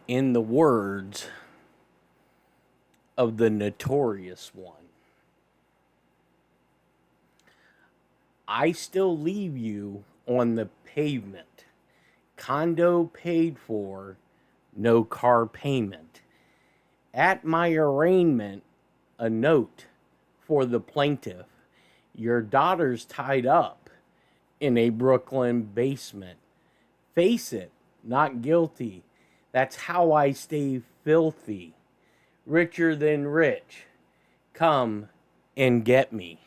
In the words of the notorious one, I still leave you on the pavement. Condo paid for, no car payment. At my arraignment, a note for the plaintiff. Your daughter's tied up in a Brooklyn basement. Face it, not guilty. That's how I stay filthy. Richer than rich. Come and get me.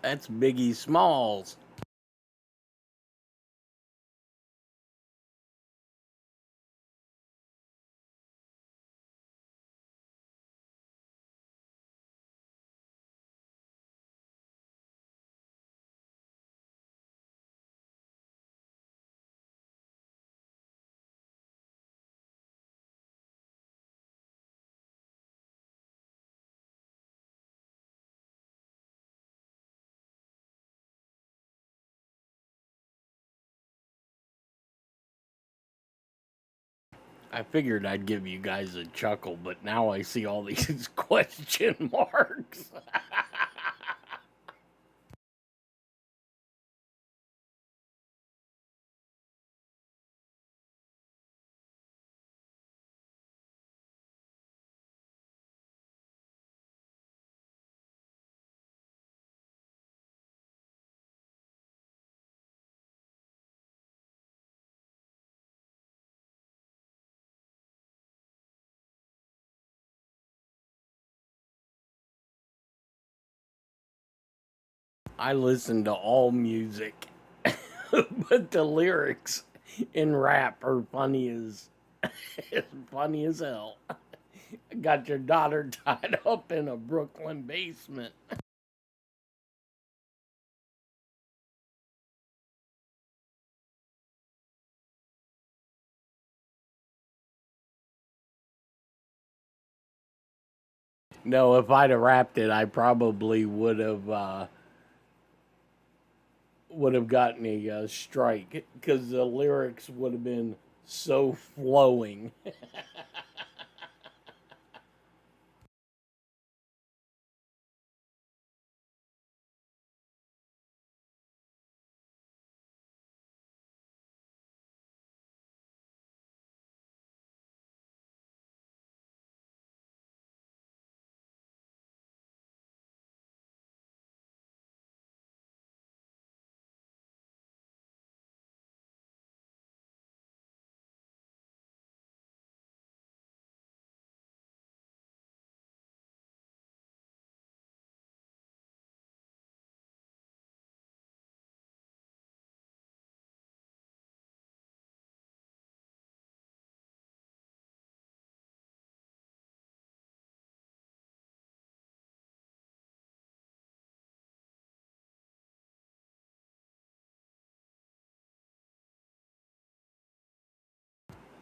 That's Biggie Smalls. I figured I'd give you guys a chuckle, but now I see all these question marks. I listen to all music, but the lyrics in rap are funny as hell. Got your daughter tied up in a Brooklyn basement. No, if I'd have rapped it, I probably would have gotten a strike because the lyrics would have been so flowing.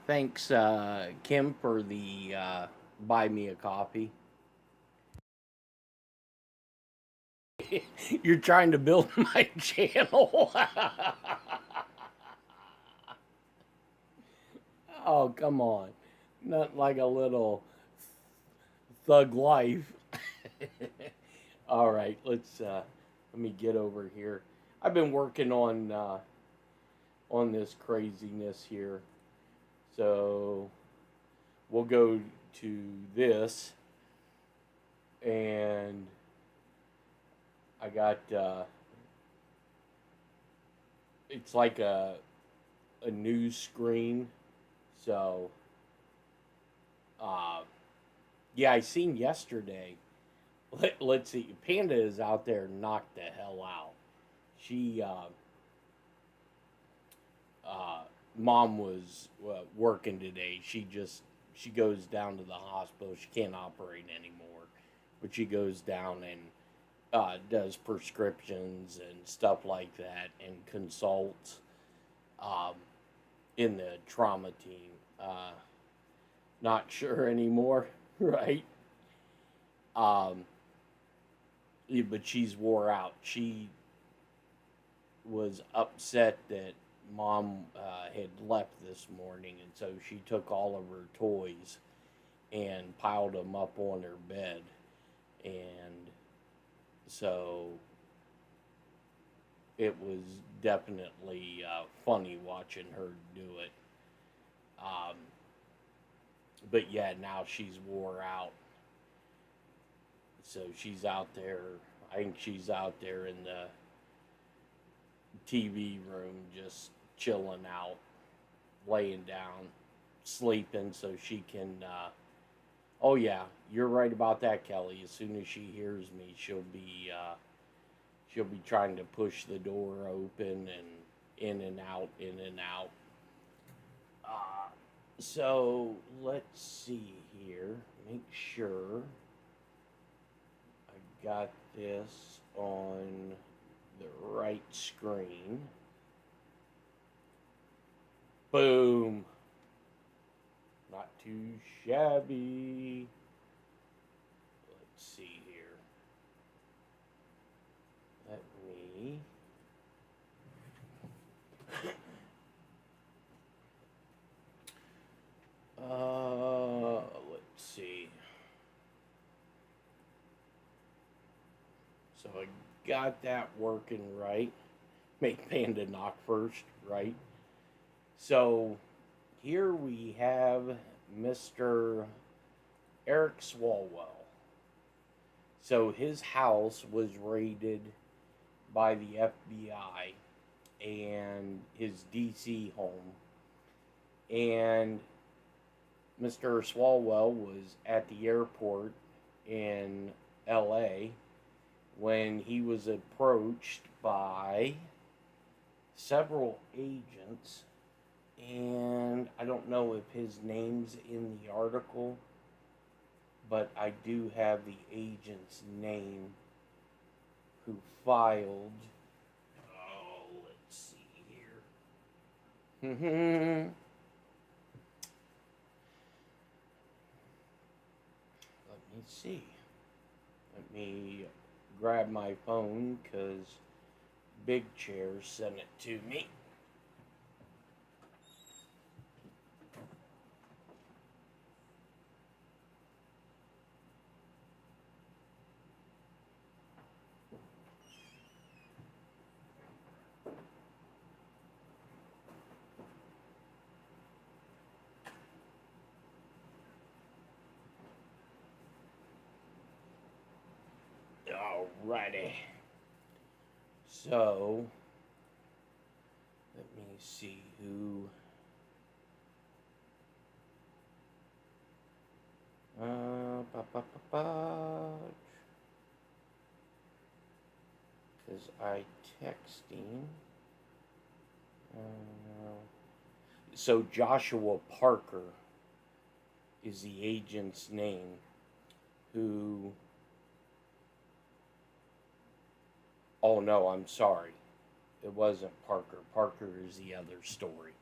Thanks, Kim, for the buy me a coffee. You're trying to build my channel. Oh, come on. Not like a little thug life. All right, let me get over here. I've been working on this craziness here. So we'll go to this, and I got it's like a news screen. So uh, yeah, I seen yesterday let's see. Panda is out there knocked the hell out. She, uh, mom was working today. She goes down to the hospital. She can't operate anymore, but she goes down and does prescriptions and stuff like that, and consults um, in the trauma team. Not sure anymore, right? Um, yeah, but she's wore out. She was upset that mom had left this morning, and so she took all of her toys and piled them up on her bed. And so it was definitely funny watching her do it. Um, but yeah, now she's wore out. So she's out there. I think she's out there in the TV room just chilling out, laying down, sleeping so she can. Oh, yeah, you're right about that, Kelly. As soon as she hears me, she'll be trying to push the door open and in and out, in and out. So let's see here. Make sure I got this on the right screen. Boom. Not too shabby. Let's see here. Let me. Let's see. So I got that working right. Make Panda knock first, right? So here we have Mr. Eric Swalwell. So his house was raided by the FBI and his DC home. And Mr. Swalwell was at the airport in LA when he was approached by several agents, and I don't know if his name's in the article, but I do have the agent's name who filed. Oh, let's see here. Let me see. Let me grab my phone because Big Chair sent it to me. Alrighty. So, let me see who. Because I texting. So Joshua Parker is the agent's name who. Oh no, I'm sorry. It wasn't Parker. Parker is the other story.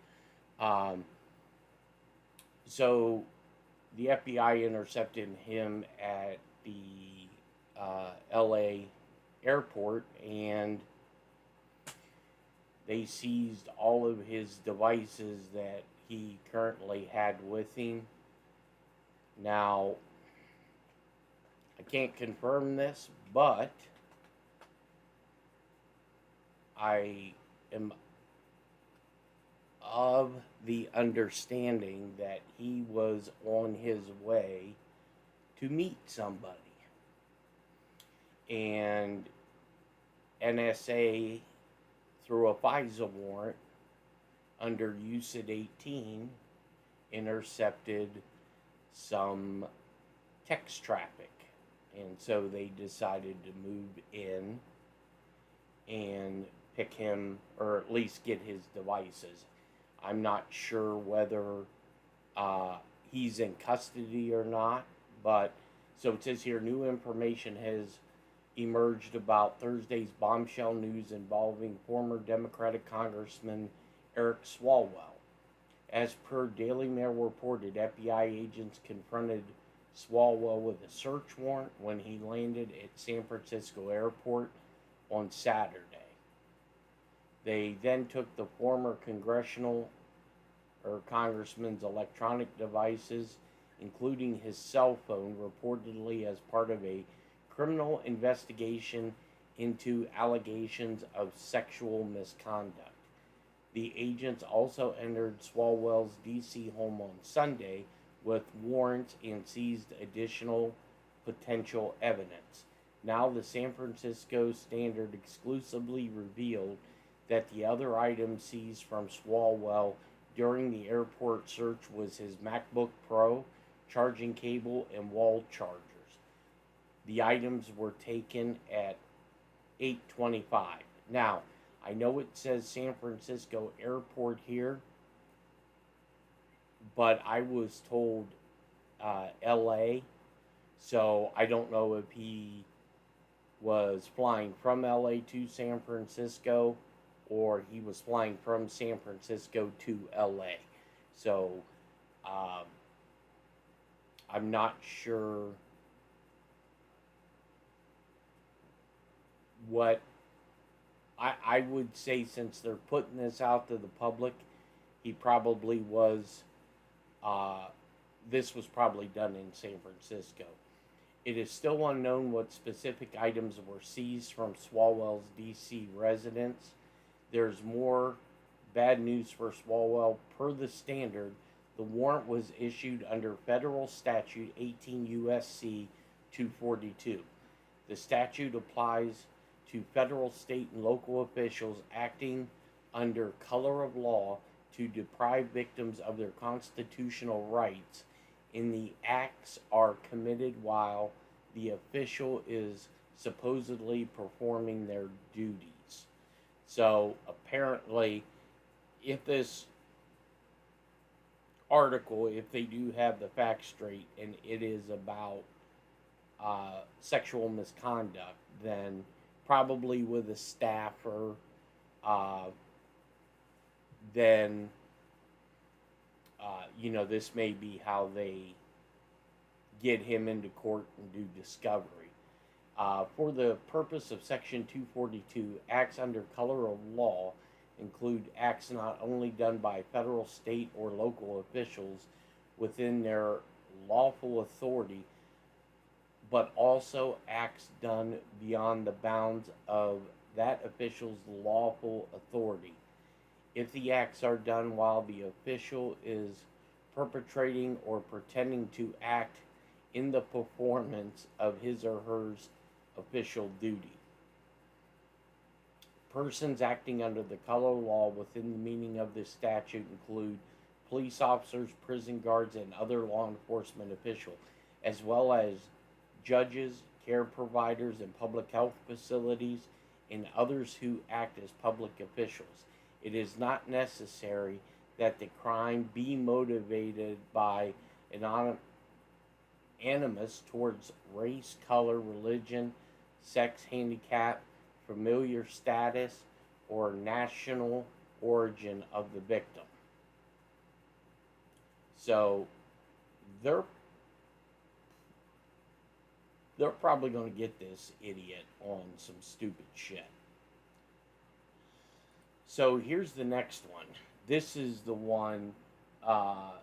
So the FBI intercepted him at the LA airport, and they seized all of his devices that he currently had with him. Now, I can't confirm this, but I am of the understanding that he was on his way to meet somebody. And NSA, through a FISA warrant under UCID 18, intercepted some text traffic And so they decided to move in and pick him, or at least get his devices. I'm not sure whether uh, he's in custody or not, but so it says here new information has emerged about Thursday's bombshell news involving former Democratic Congressman Eric Swalwell. As per Daily Mail reported, FBI agents confronted Swalwell with a search warrant when he landed at San Francisco Airport on Saturday. They then took the former congressional or congressman's electronic devices, including his cell phone, reportedly as part of a criminal investigation into allegations of sexual misconduct. The agents also entered Swalwell's D.C. home on Sunday with warrants and seized additional potential evidence. Now, the San Francisco Standard exclusively revealed that the other item seized from Swalwell during the airport search was his MacBook Pro, charging cable, and wall chargers. The items were taken at 8:25. Now, I know it says San Francisco Airport here, but I was told LA, so I don't know if he was flying from LA to San Francisco or he was flying from San Francisco to LA. So I'm not sure what I would say, since they're putting this out to the public, he probably was, this was probably done in San Francisco. It is still unknown what specific items were seized from Swalwell's D.C. residence. There's more bad news for Swalwell. Per the Standard, the warrant was issued under federal statute 18 U.S.C. 242. The statute applies to federal, state, and local officials acting under color of law to deprive victims of their constitutional rights, and the acts are committed while the official is supposedly performing their duties. So apparently, if this article, if they do have the facts straight, and it is about sexual misconduct, then probably with a staffer, then this may be how they get him into court and do discovery. For the purpose of Section 242, acts under color of law include acts not only done by federal, state, or local officials within their lawful authority, but also acts done beyond the bounds of that official's lawful authority. If the acts are done while the official is perpetrating or pretending to act in the performance of his or her official duty. Persons acting under the color of law within the meaning of this statute include police officers, prison guards, and other law enforcement officials, as well as judges, care providers in public health facilities, and others who act as public officials. It is not necessary that the crime be motivated by an animus towards race, color, religion, sex, handicap, familiar status, or national origin of the victim. So they're probably going to get this idiot on some stupid shit. So here's the next one. This is the one that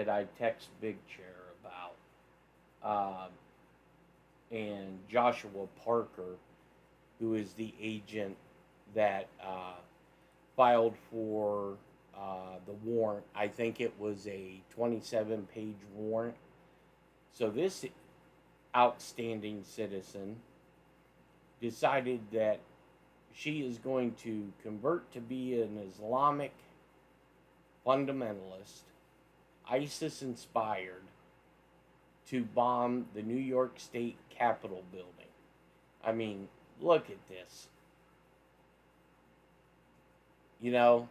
I text Big Chair about. And Joshua Parker, who is the agent that filed for the warrant. I think it was a 27-page warrant. So this outstanding citizen decided that she is going to convert to be an Islamic fundamentalist, ISIS inspired, to bomb the New York State Capitol building. I mean, look at this. You know,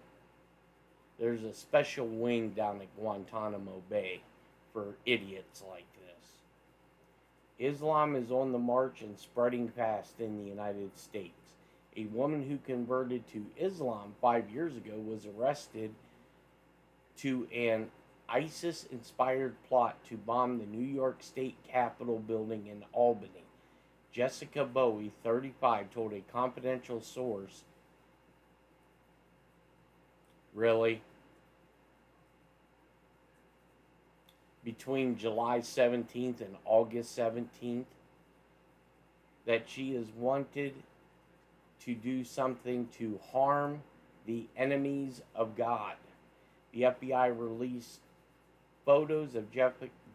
there's a special wing down at Guantanamo Bay for idiots like this. Islam is on the march and spreading fast in the United States. A woman who converted to Islam 5 years ago was arrested to an ISIS inspired plot to bomb the New York State Capitol building in Albany. Jessica Bowie, 35, told a confidential source, really? Between July 17th and August 17th, that she is wanted to do something to harm the enemies of God. The FBI released photos of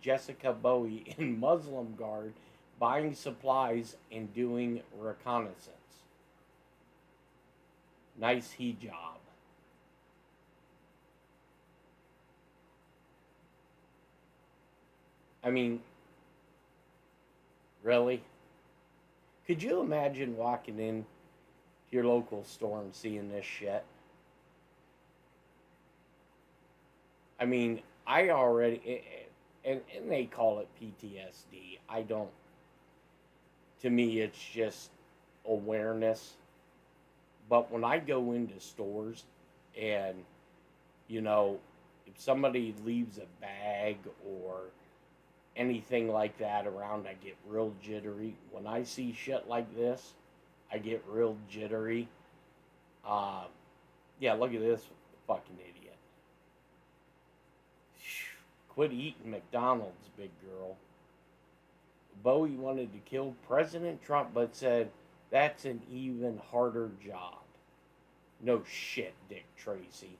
Jessica Bowie in Muslim garb buying supplies and doing reconnaissance. Nice hijab. I mean, really? Could you imagine walking in to your local store and seeing this shit? I mean, I already, and they call it PTSD. I don't, to me, it's just awareness. But when I go into stores and, you know, if somebody leaves a bag or anything like that around, I get real jittery. When I see shit like this, I get real jittery. Uh, yeah, look at this fucking idiot. Quit eating McDonald's, big girl. Bowie wanted to kill President Trump, but said that's an even harder job. No shit, Dick Tracy.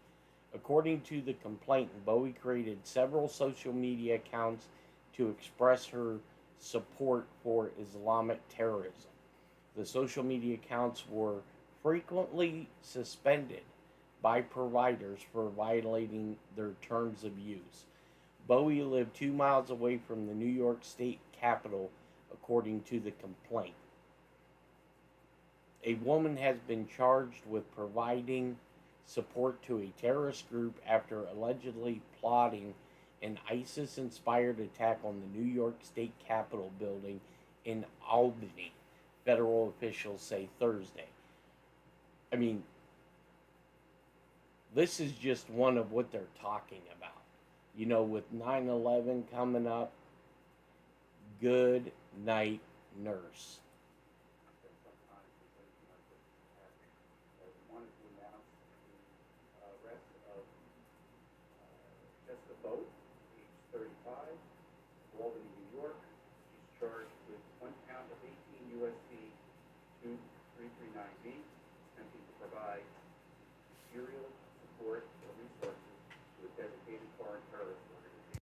According to the complainant, Bowie created several social media accounts to express her support for Islamic terrorism. The social media accounts were frequently suspended by providers for violating their terms of use. Bowie lived 2 miles away from the New York State Capitol, according to the complaint. A woman has been charged with providing support to a terrorist group after allegedly plotting an ISIS inspired attack on the New York State Capitol building in Albany, federal officials say Thursday. I mean, this is just one of what they're talking about. You know, with 9/11 coming up, good night, nurse. Wanted to announce the arrest of Jessica Boat, age 35, Albany, New York. She's charged with 1 count of 18 USC 2339B, attempting to provide material support or resources to a designated foreign terrorist organization.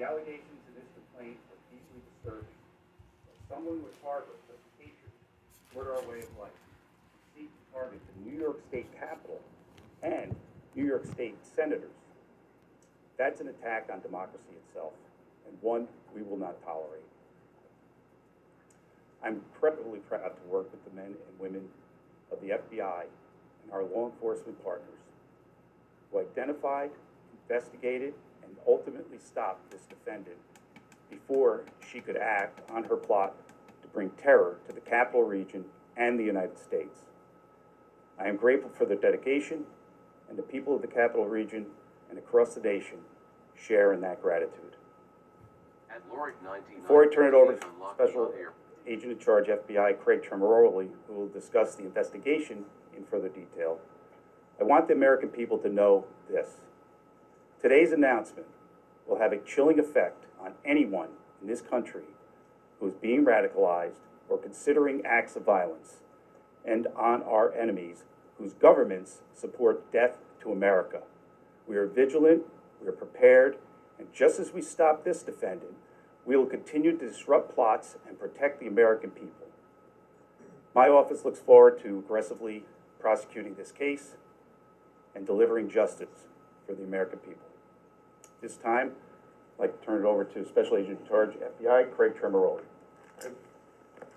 The allegations in this complaint are deeply disturbing. As someone with harbor such hatred toward our way of life, seek to target the New York State Capitol and New York State senators. That's an attack on democracy itself, and one we will not tolerate. I'm incredibly proud to work with the men and women of the FBI and our law enforcement partners who identified, investigated, and ultimately stopped this defendant before she could act on her plot to bring terror to the Capital Region and the United States. I am grateful for their dedication, and the people of the Capital Region and across the nation share in that gratitude. Before I turn it over to Special Agent in Charge FBI Craig Tremaroli, who will discuss the investigation in further detail, I want the American people to know this. Today's announcement will have a chilling effect on anyone in this country who is being radicalized or considering acts of violence, and on our enemies whose governments support death to America. We are vigilant, we are prepared, and just as we stop this defendant, we will continue to disrupt plots and protect the American people. My office looks forward to aggressively prosecuting this case and delivering justice for the American people. This time, I'd like to turn it over to Special Agent in Charge, FBI, Craig Tremaroli.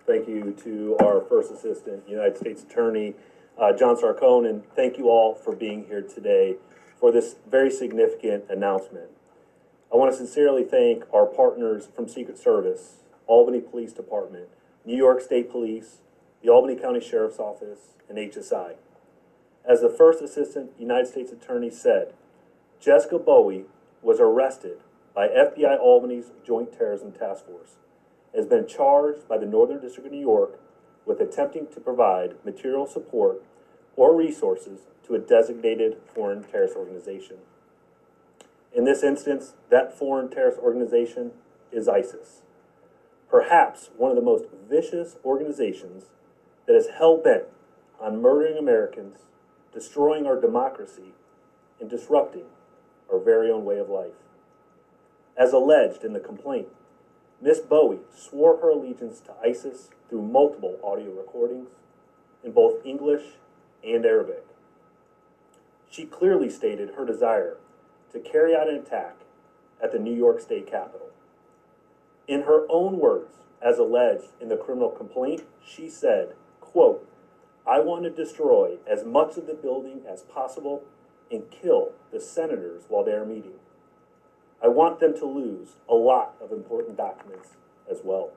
Thank you to our First Assistant United States Attorney, John Sarcone, and thank you all for being here today for this very significant announcement. I want to sincerely thank our partners from Secret Service, Albany Police Department, New York State Police, the Albany County Sheriff's Office, and HSI. As the First Assistant United States Attorney said, Jessica Bowie was arrested by FBI Albany's Joint Terrorism Task Force, has been charged by the Northern District of New York with attempting to provide material support or resources to a designated foreign terrorist organization. In this instance, that foreign terrorist organization is ISIS, perhaps one of the most vicious organizations that is hell-bent on murdering Americans, destroying our democracy, and disrupting our very own way of life. As alleged in the complaint, Ms. Bowie swore her allegiance to ISIS through multiple audio recordings in both English and Arabic. She clearly stated her desire to carry out an attack at the New York State Capitol. In her own words, as alleged in the criminal complaint, she said, quote, "I want to destroy as much of the building as possible and kill the senators while they are meeting. I want them to lose a lot of important documents as well."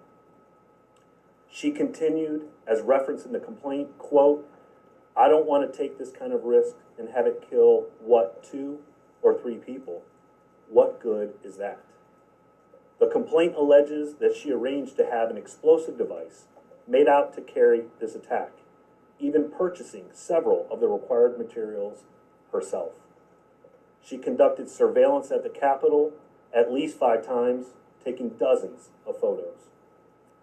She continued, as referenced in the complaint, quote, "I don't want to take this kind of risk and have it kill, 2 or 3 people. What good is that?" The complaint alleges that she arranged to have an explosive device made out to carry this attack, even purchasing several of the required materials herself. She conducted surveillance at the Capitol at least 5 times, taking dozens of photos.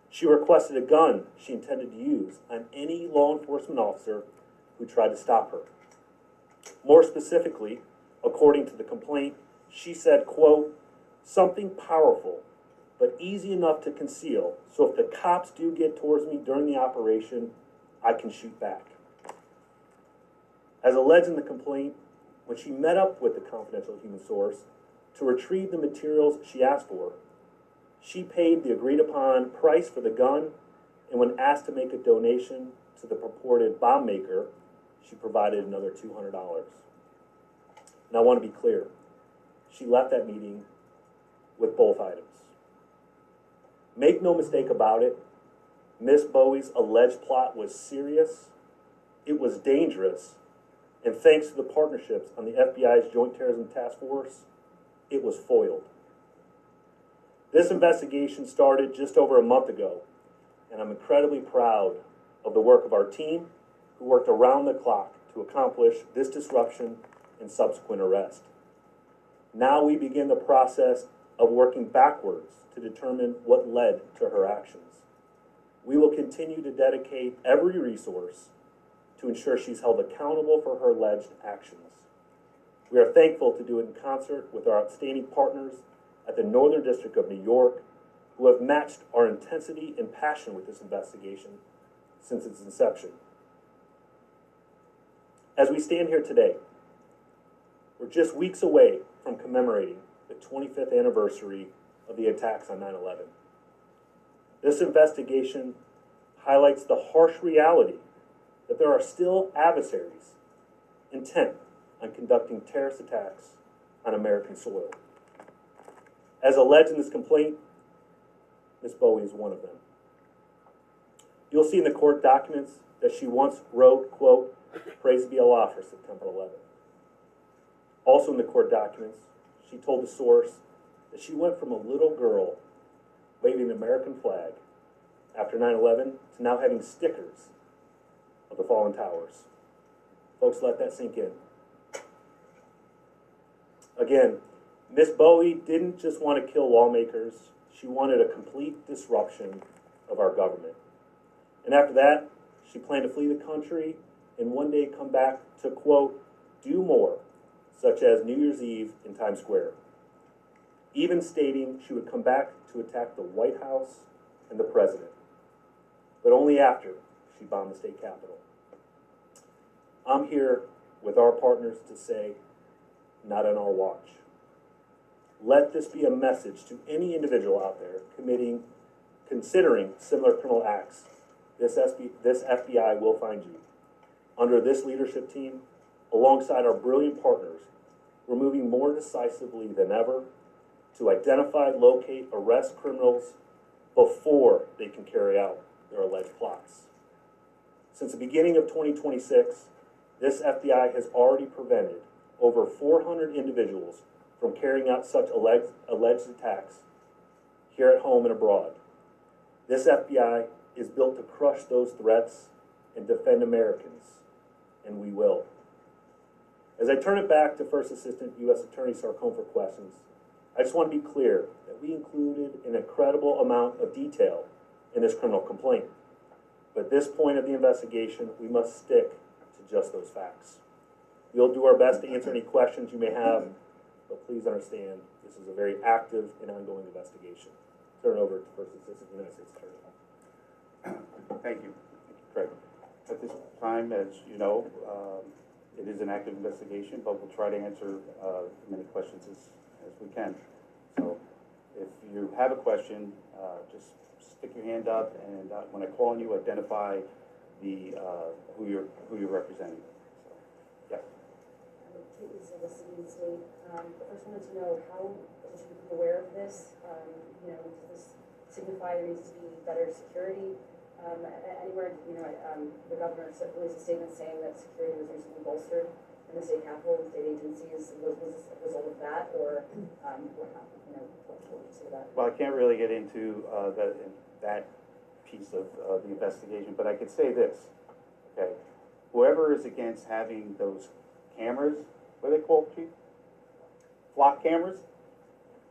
She requested a gun she intended to use on any law enforcement officer who tried to stop her. More specifically, according to the complaint, she said, quote, "Something powerful, but easy enough to conceal, so if the cops do get towards me during the operation, I can shoot back." As alleged in the complaint, when she met up with the confidential human source to retrieve the materials she asked for, she paid the agreed-upon price for the gun, and when asked to make a donation to the purported bomb maker, she provided another $200. Now, I want to be clear. She left that meeting with both items. Make no mistake about it, Miss Bowie's alleged plot was serious, it was dangerous, and thanks to the partnerships on the FBI's Joint Terrorism Task Force, it was foiled. This investigation started just over a month ago, and I'm incredibly proud of the work of our team, who worked around the clock to accomplish this disruption and subsequent arrest. Now we begin the process of working backwards to determine what led to her actions. We will continue to dedicate every resource to ensure she's held accountable for her alleged actions. We are thankful to do it in concert with our outstanding partners at the Northern District of New York who have matched our intensity and passion with this investigation since its inception. As we stand here today, we're just weeks away from commemorating the 25th anniversary of the attacks on 9/11. This investigation highlights the harsh reality that there are still adversaries intent on conducting terrorist attacks on American soil. As alleged in this complaint, Ms. Bowie is one of them. You'll see in the court documents that she once wrote, quote, "Praise be Allah for September 11th." Also in the court documents, she told the source that she went from a little girl waving the American flag after 9/11 to now having stickers of the fallen towers. Folks, let that sink in. Again, Ms. Bowie didn't just want to kill lawmakers, she wanted a complete disruption of our government. And after that, she planned to flee the country and one day come back to, quote, do more, such as New Year's Eve in Times Square. Even stating she would come back to attack the White House and the president, but only after she bombed the state capitol. I'm here with our partners to say, not on our watch. Let this be a message to any individual out there considering similar criminal acts. This FBI will find you. Under this leadership team, alongside our brilliant partners, we're moving more decisively than ever to identify, locate, arrest criminals before they can carry out their alleged plots. Since the beginning of 2026, this FBI has already prevented over 400 individuals from carrying out such alleged attacks here at home and abroad. This FBI is built to crush those threats and defend Americans, and we will. As I turn it back to First Assistant U.S. Attorney Sarcone for questions, I just want to be clear that we included an incredible amount of detail in this criminal complaint. But at this point of the investigation, we must stick to just those facts. We'll do our best to answer any questions you may have, but please understand this is a very active and ongoing investigation. Turn it over to First Assistant United States Attorney. Thank you, Craig. At this time, as you know, it is an active investigation, but we'll try to answer as many questions as we can. So if you have a question, just stick your hand up, and when I call on you, identify the who you're representing. So, yes. Of the city and state. I first wanted to know how did you become aware of this? Does this signify there needs to be better security? Anywhere, the governor released a statement saying that security was recently bolstered in the state capitol and state agencies. Was this a result of that, or what would you say about? Well, I can't really get into that piece of the investigation, but I could say this. Okay, whoever is against having those cameras, what are they called, Chief? Flock cameras?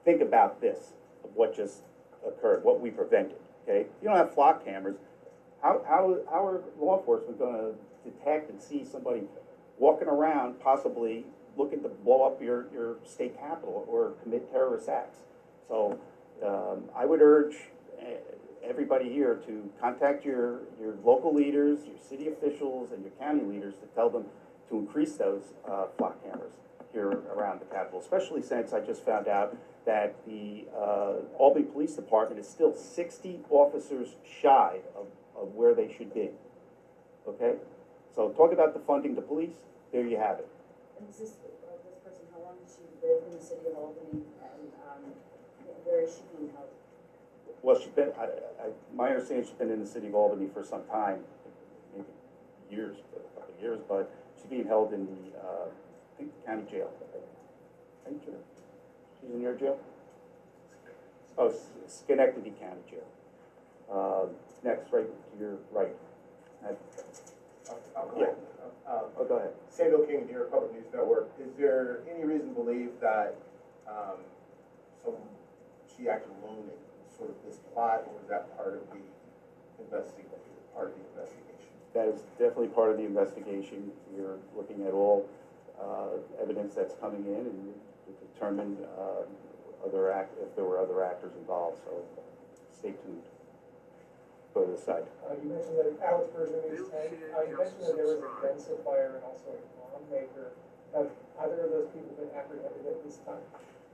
Think about this, of what just occurred, what we prevented, okay? You don't have flock cameras. How are law enforcement going to detect and see somebody walking around, possibly looking to blow up your state capitol or commit terrorist acts? So I would urge everybody here to contact your local leaders, your city officials, and your county leaders to tell them to increase those flock cameras here around the Capitol, especially since I just found out that the Albany Police Department is still 60 officers shy of where they should be. Okay? So talk about defunding the police, there you have it. And this person, how long has she lived in the city of Albany, and where is she being held? Well, she's been, my understanding, she's been in the city of Albany for some time, maybe years, a couple of years, but she's being held in the, I think, county jail. She's in your jail? Oh, Schenectady County Jail. Next, right to your right. Yeah. Go ahead. Samuel King, New York Public News Network. Is there any reason to believe that she acted alone in sort of this plot, or is that part of the investigation? That is definitely part of the investigation. We're looking at all evidence that's coming in and to determine if there were other actors involved, so stay tuned for this side. You mentioned that Alex Berger is 10. You mentioned that there was a gun supplier and also a bomb maker. Have either of those people been apprehended at this time?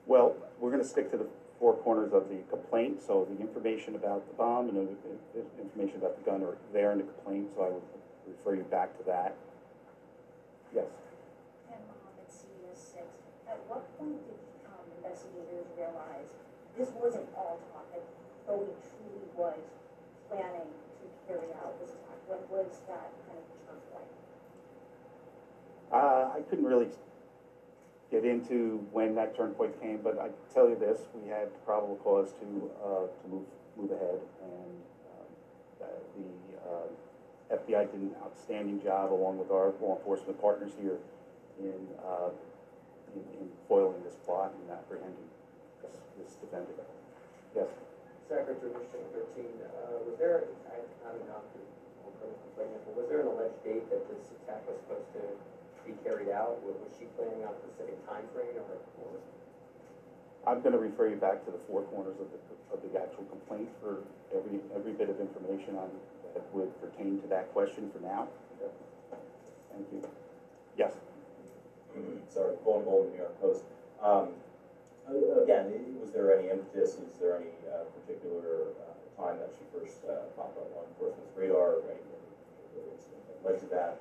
Well, we're going to stick to the four corners of the complaint, so the information about the bomb and the information about the gun are there in the complaint, so I would refer you back to that. Yes. And Mohammed CES 6, at what point did investigators realize this wasn't all talk, that Bowie truly was planning to carry out this attack? When was that kind of turn point? I couldn't really get into when that turn point came, but I can tell you this: we had probable cause to move ahead, and the FBI did an outstanding job, along with our law enforcement partners here, in foiling this plot and apprehending this defendant. Yes. Secretary Mission 13, was there, I'm not the criminal complainant, but was there an alleged date that this attack was supposed to be carried out? Was she planning on a specific time frame, or? I'm going to refer you back to the four corners of the actual complaint for every bit of information on that would pertain to that question for now. Thank you. Yes. Sorry, Paul Golden, New York Post. Again, was there any impetus? Is there any particular time that she first popped on law enforcement's radar, or anything that led to that?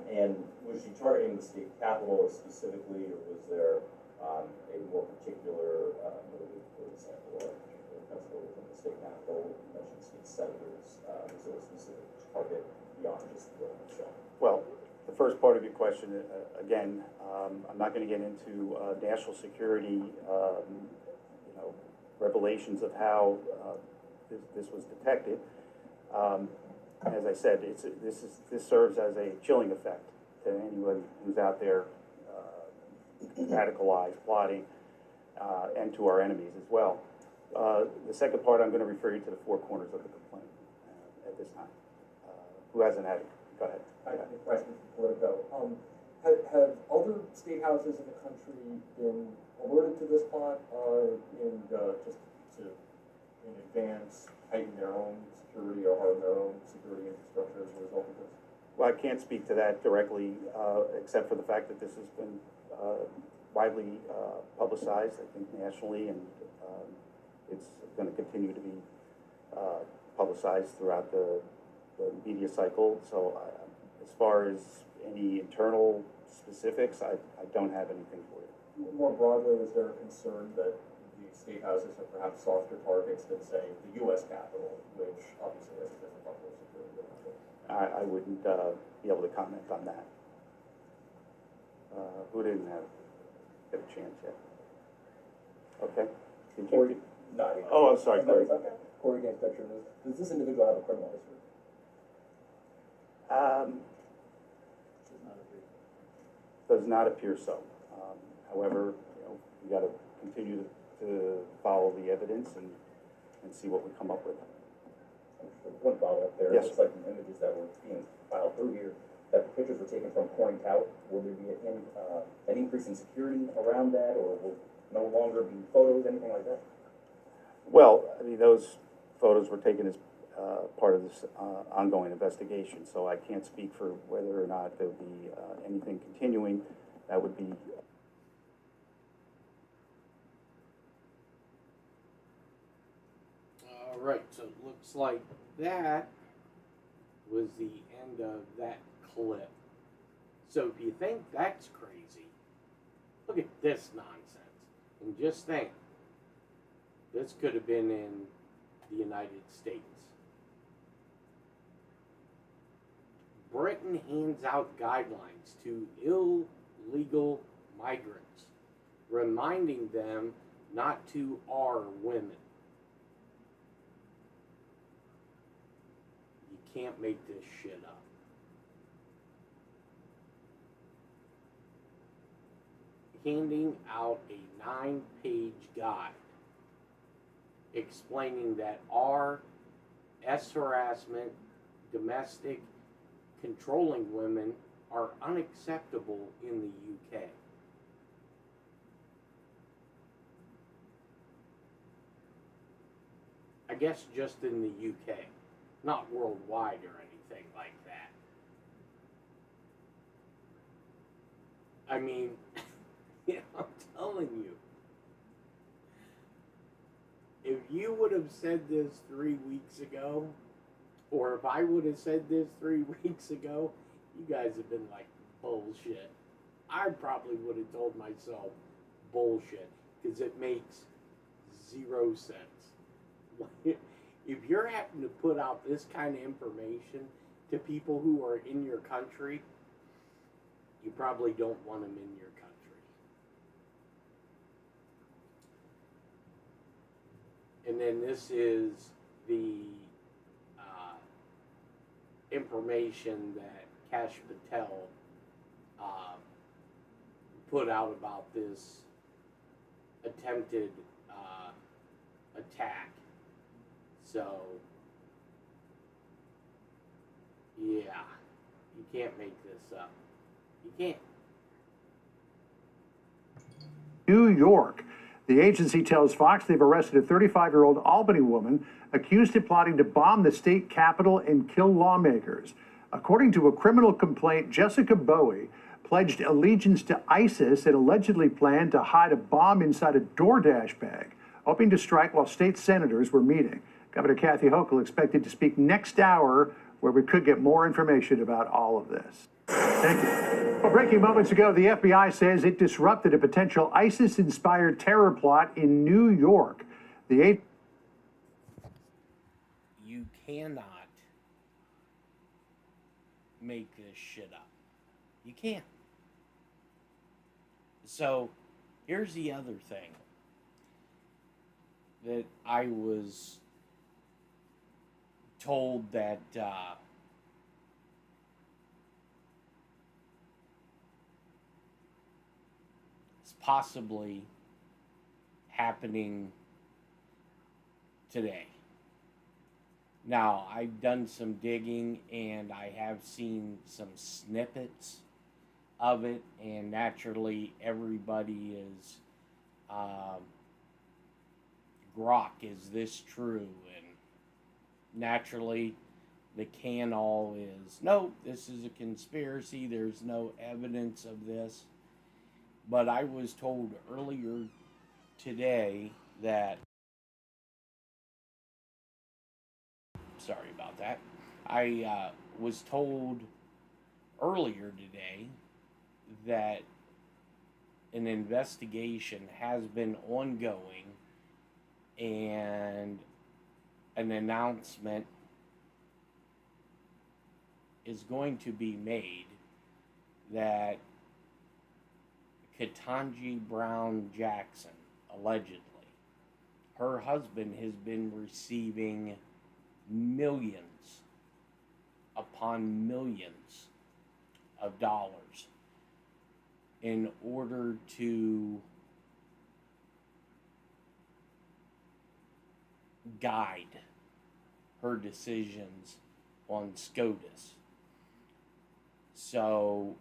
And was she targeting the state capitol specifically, or was there a more particular motive, for example, or a particular principle within the state capitol? You mentioned state senators. Was there a specific target beyond just the building itself? Well, the first part of your question, again, I'm not going to get into national security, revelations of how this was detected. As I said, this serves as a chilling effect to anyone who's out there radicalized, plotting, and to our enemies as well. The second part, I'm going to refer you to the four corners of the complaint at this time. Who hasn't had it? Go ahead. I have a question before I go. Have other state houses in the country been alerted to this plot and just to, in advance, heighten their own security or harden their own security infrastructure as a result of this? Well, I can't speak to that directly, except for the fact that this has been widely publicized, I think, nationally, and it's going to continue to be publicized throughout the media cycle. So as far as any internal specifics, I don't have anything for you. More broadly, is there a concern that the state houses are perhaps softer targets than, say, the U.S. Capitol, which obviously has a different level of security? I wouldn't be able to comment on that. Who didn't get a chance yet? Okay. Did Corey, you? no, Oh, I'm sorry, Corey. Corey against Picture News. Does this individual have a criminal history? Does not appear so. However, we got to continue to follow the evidence and see what we come up with. One follow-up there. Yes. It looks like the images that were being filed through here, that the pictures were taken from Point Out. Will there be an increase in security around that, or will no longer be photos, anything like that? Well, I mean, those photos were taken as part of this ongoing investigation, so I can't speak for whether or not there'll be anything continuing. That would be all right. So it looks like that was the end of that clip. So if you think that's crazy, look at this nonsense, and just think, this could have been in the United States. Britain hands out guidelines to illegal migrants, reminding them not to R women. You can't make this shit up. Handing out a 9-page guide explaining that R, S harassment, domestic, controlling women are unacceptable in the UK. guess just in the UK, not worldwide or anything like that. I mean, I'm telling you, if you would have said this 3 weeks ago, or if I would have said this 3 weeks ago, you guys have been like, bullshit. I probably would have told myself bullshit, because it makes 0 sense. If you're having to put out this kind of information to people who are in your country, you probably don't want them in your country. And then this is the information that Kash Patel put out about this attempted attack. So, yeah, you can't make this up. You can't. New York. The agency tells Fox they've arrested a 35-year-old Albany woman accused of plotting to bomb the state capitol and kill lawmakers. According to a criminal complaint, Jessica Bowie pledged allegiance to ISIS and allegedly planned to hide a bomb inside a DoorDash bag, hoping to strike while state senators were meeting. Governor Kathy Hochul expected to speak next hour, where we could get more information about all of this. Thank you. Well, breaking moments ago, the FBI says it disrupted a potential ISIS-inspired terror plot in New York. You cannot make this shit up. You can't. So, here's the other thing that I was told that is possibly happening today. Now, I've done some digging and I have seen some snippets of it, and naturally everybody is grok, is this true? And naturally the can-all is, no, this is a conspiracy, there's no evidence of this. But I was told earlier today that, sorry about that, I was told earlier today that an investigation has been ongoing and an announcement is going to be made that Ketanji Brown Jackson, allegedly, her husband has been receiving millions upon millions of dollars in order to guide her decisions on SCOTUS. So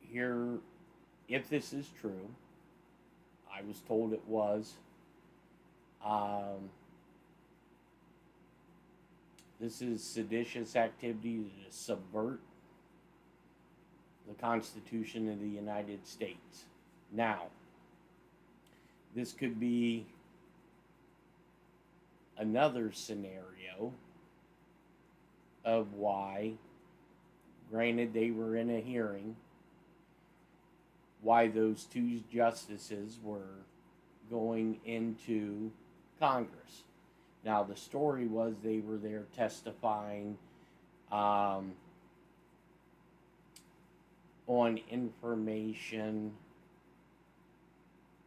here, if this is true, I was told it was, this is seditious activity to subvert the Constitution of the United States. Now, this could be another scenario of why, granted they were in a hearing, why those two justices were going into Congress. Now, the story was they were there testifying on information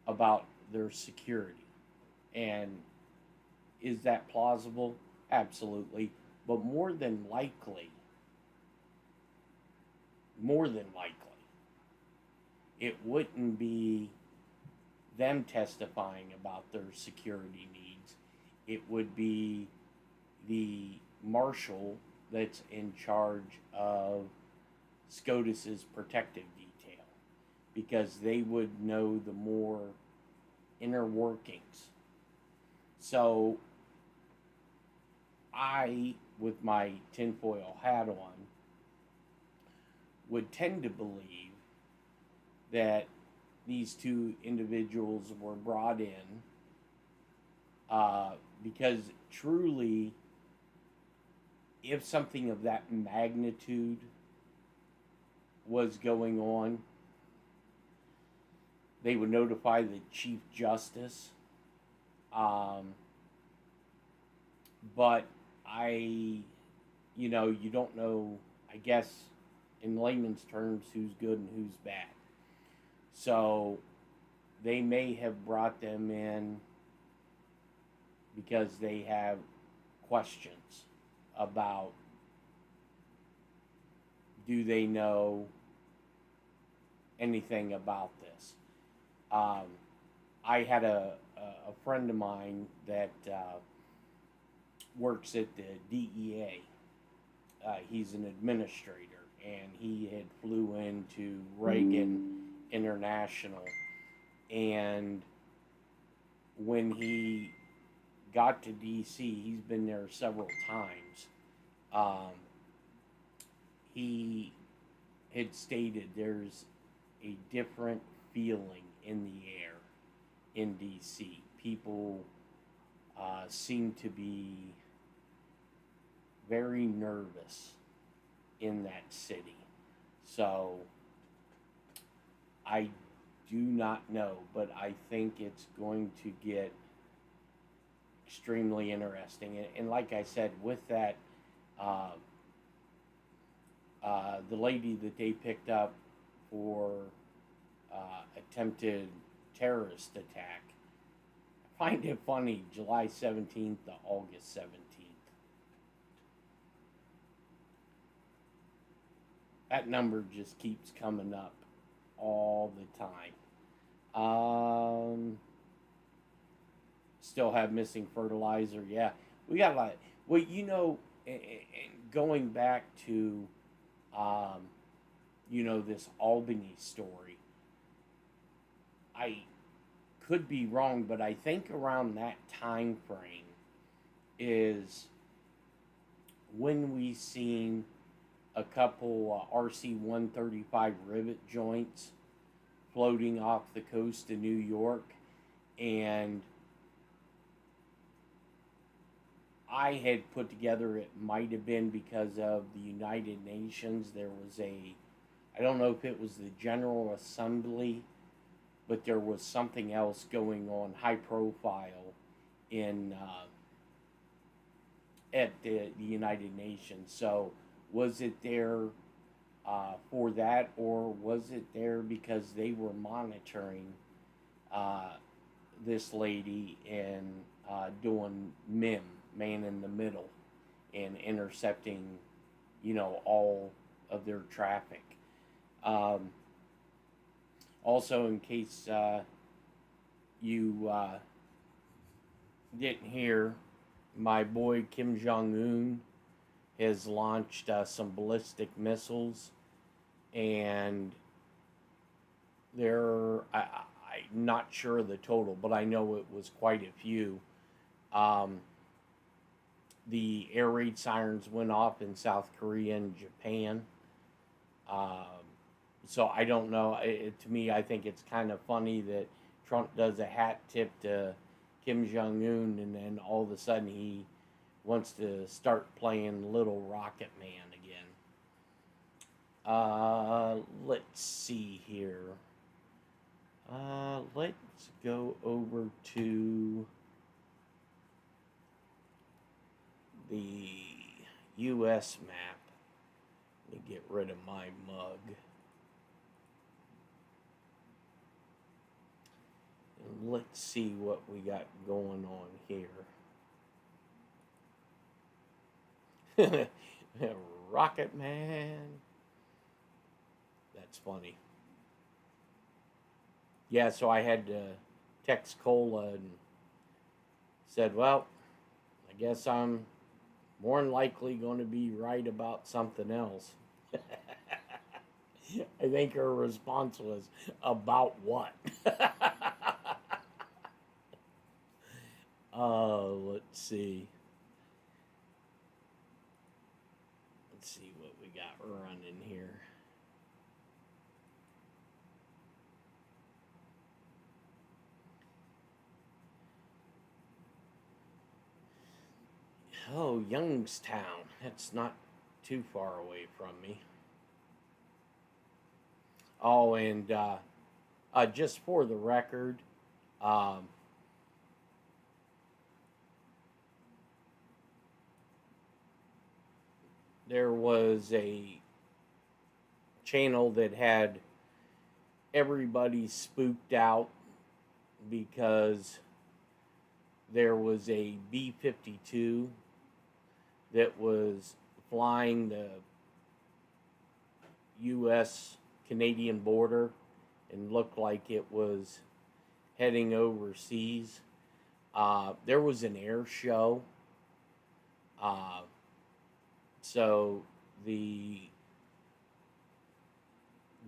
about their security. And is that plausible? Absolutely. But more than likely, it wouldn't be them testifying about their security needs. It would be the marshal that's in charge of SCOTUS's protective detail, because they would know the more inner workings. So I, with my tinfoil hat on, would tend to believe that these two individuals were brought in because truly, if something of that magnitude was going on, they would notify the Chief Justice. But you don't know, I guess, in layman's terms, who's good and who's bad. So they may have brought them in because they have questions about, do they know anything about this? I had a friend of mine that works at the DEA. He's an administrator, and he had flew into Reagan International, and when he got to DC, he's been there several times. He had stated there's a different feeling in the air in DC. People seem to be very nervous in that city. So I do not know, but I think it's going to get extremely interesting. And like I said, with that, the lady that they picked up for attempted terrorist attack, I find it funny, July 17th to August 17th. That number just keeps coming up all the time. Still have missing fertilizer. Yeah, we got a lot. Well, and going back to, this Albany story, I could be wrong, but I think around that time frame is when we seen a couple RC-135 rivet joints floating off the coast of New York, and I had put together it might have been because of the United Nations. There was I don't know if it was the General Assembly, but there was something else going on, high profile, at the United Nations. So was it there for that, or was it there because they were monitoring this lady and doing MIM, man in the middle, and intercepting, all of their traffic? Also, in case you didn't hear, my boy Kim Jong-un has launched some ballistic missiles, and I'm not sure of the total, but I know it was quite a few. The air raid sirens went off in South Korea and Japan. So I don't know. To me, I think it's kind of funny that Trump does a hat tip to Kim Jong-un, and then all of a sudden he wants to start playing Little Rocket Man again. Let's see here. Let's go over to the U.S. map. Let me get rid of my mug. And let's see what we got going on here. Rocket Man. That's funny. Yeah, so I had to text Cola and said, well, I guess I'm more than likely going to be right about something else. I think her response was, about what? Let's see. Let's see what we got running here. Oh, Youngstown. That's not too far away from me. Oh, and just for the record, um, there was a channel that had everybody spooked out because there was a B-52 that was flying the U.S. Canadian border and looked like it was heading overseas. There was an air show. So the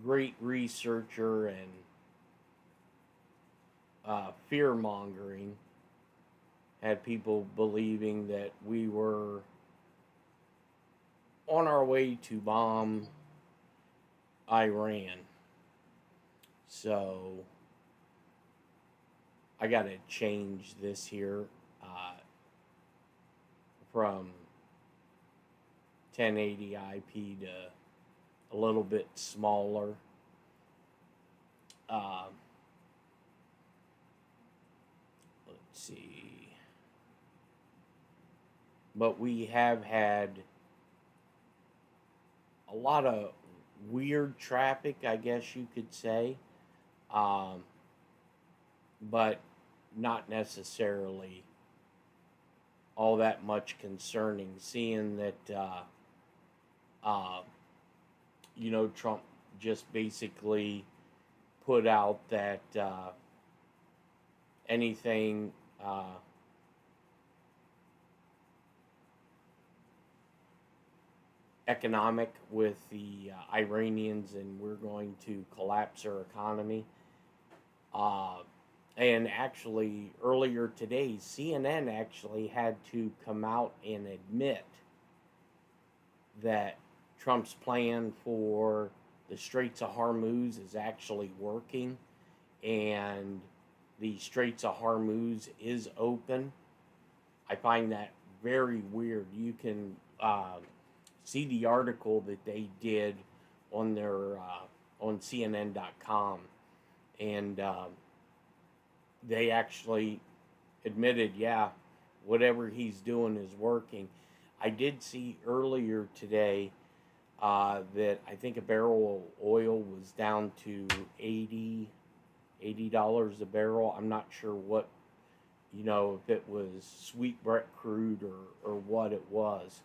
great researcher and fear mongering had people believing that we were on our way to bomb Iran. So I got to change this here from 1080 IP to a little bit smaller. Let's see. But we have had a lot of weird traffic, I guess you could say, but not necessarily all that much concerning, seeing that Trump just basically put out that anything economic with the Iranians, and we're going to collapse our economy. And actually, earlier today, CNN actually had to come out and admit that Trump's plan for the Straits of Hormuz is actually working, and the Straits of Hormuz is open. I find that very weird. You can see the article that they did on their on CNN.com, and they actually admitted, yeah, whatever he's doing is working. I did see earlier today that I think a barrel of oil was down to $80 a barrel. I'm not sure what, if it was sweet Brent crude or what it was.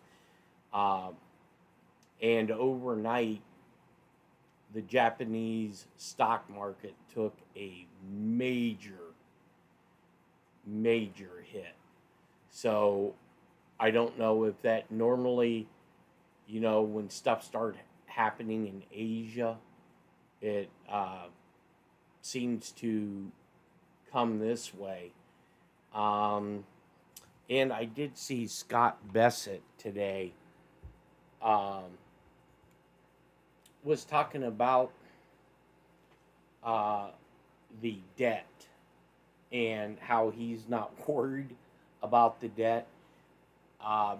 And overnight, the Japanese stock market took a major hit. So I don't know if that normally, when stuff starts happening in Asia, it seems to come this way. And I did see Scott Bessent today was talking about the debt and how he's not worried about the debt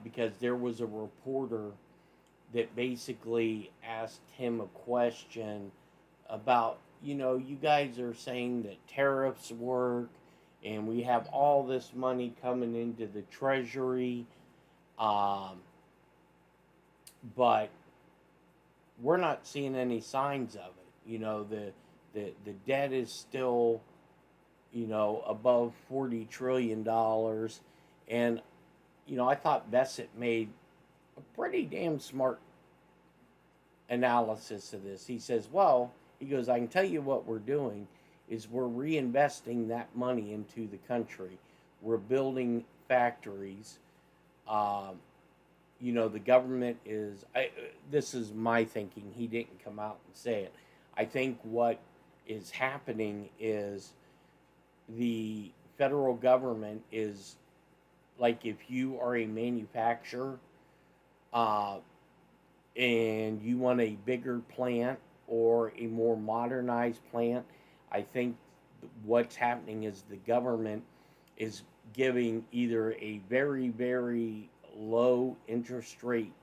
because there was a reporter that basically asked him a question about, you guys are saying that tariffs work and we have all this money coming into the treasury, but we're not seeing any signs of it. The debt is still, above $40 trillion. And, I thought Bessent made a pretty damn smart analysis of this. He says, he goes, I can tell you what we're doing is we're reinvesting that money into the country. We're building factories. The government is, this is my thinking. He didn't come out and say it. I think what is happening is the federal government is like if you are a manufacturer, uh, and you want a bigger plant or a more modernized plant, I think what's happening is the government is giving either a very, very low interest rate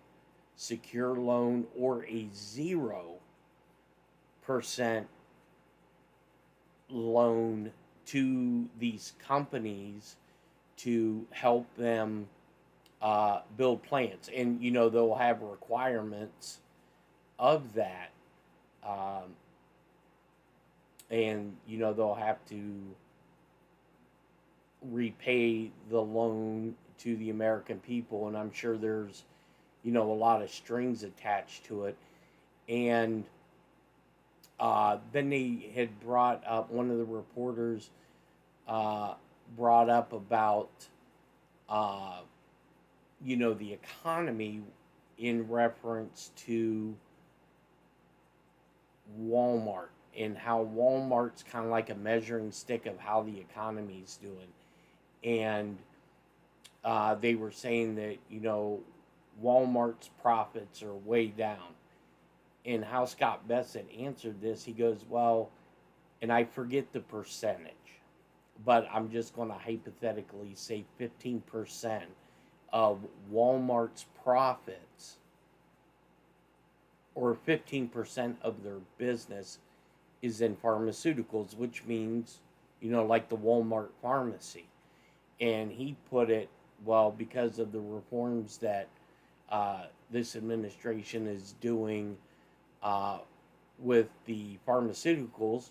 secure loan or a 0% loan to these companies to help them build plants. And, they'll have requirements of that. Um, and, they'll have to repay the loan to the American people. And I'm sure there's, a lot of strings attached to it. And then they had brought up, one of the reporters brought up about, the economy in reference to Walmart and how Walmart's kind of like a measuring stick of how the economy's doing. And they were saying that, Walmart's profits are way down. And how Scott Bessett answered this, he goes, well, and I forget the percentage, but I'm just going to hypothetically say 15% of Walmart's profits or 15% of their business is in pharmaceuticals, which means, like the Walmart pharmacy. And he put it, well, because of the reforms that this administration is doing with the pharmaceuticals,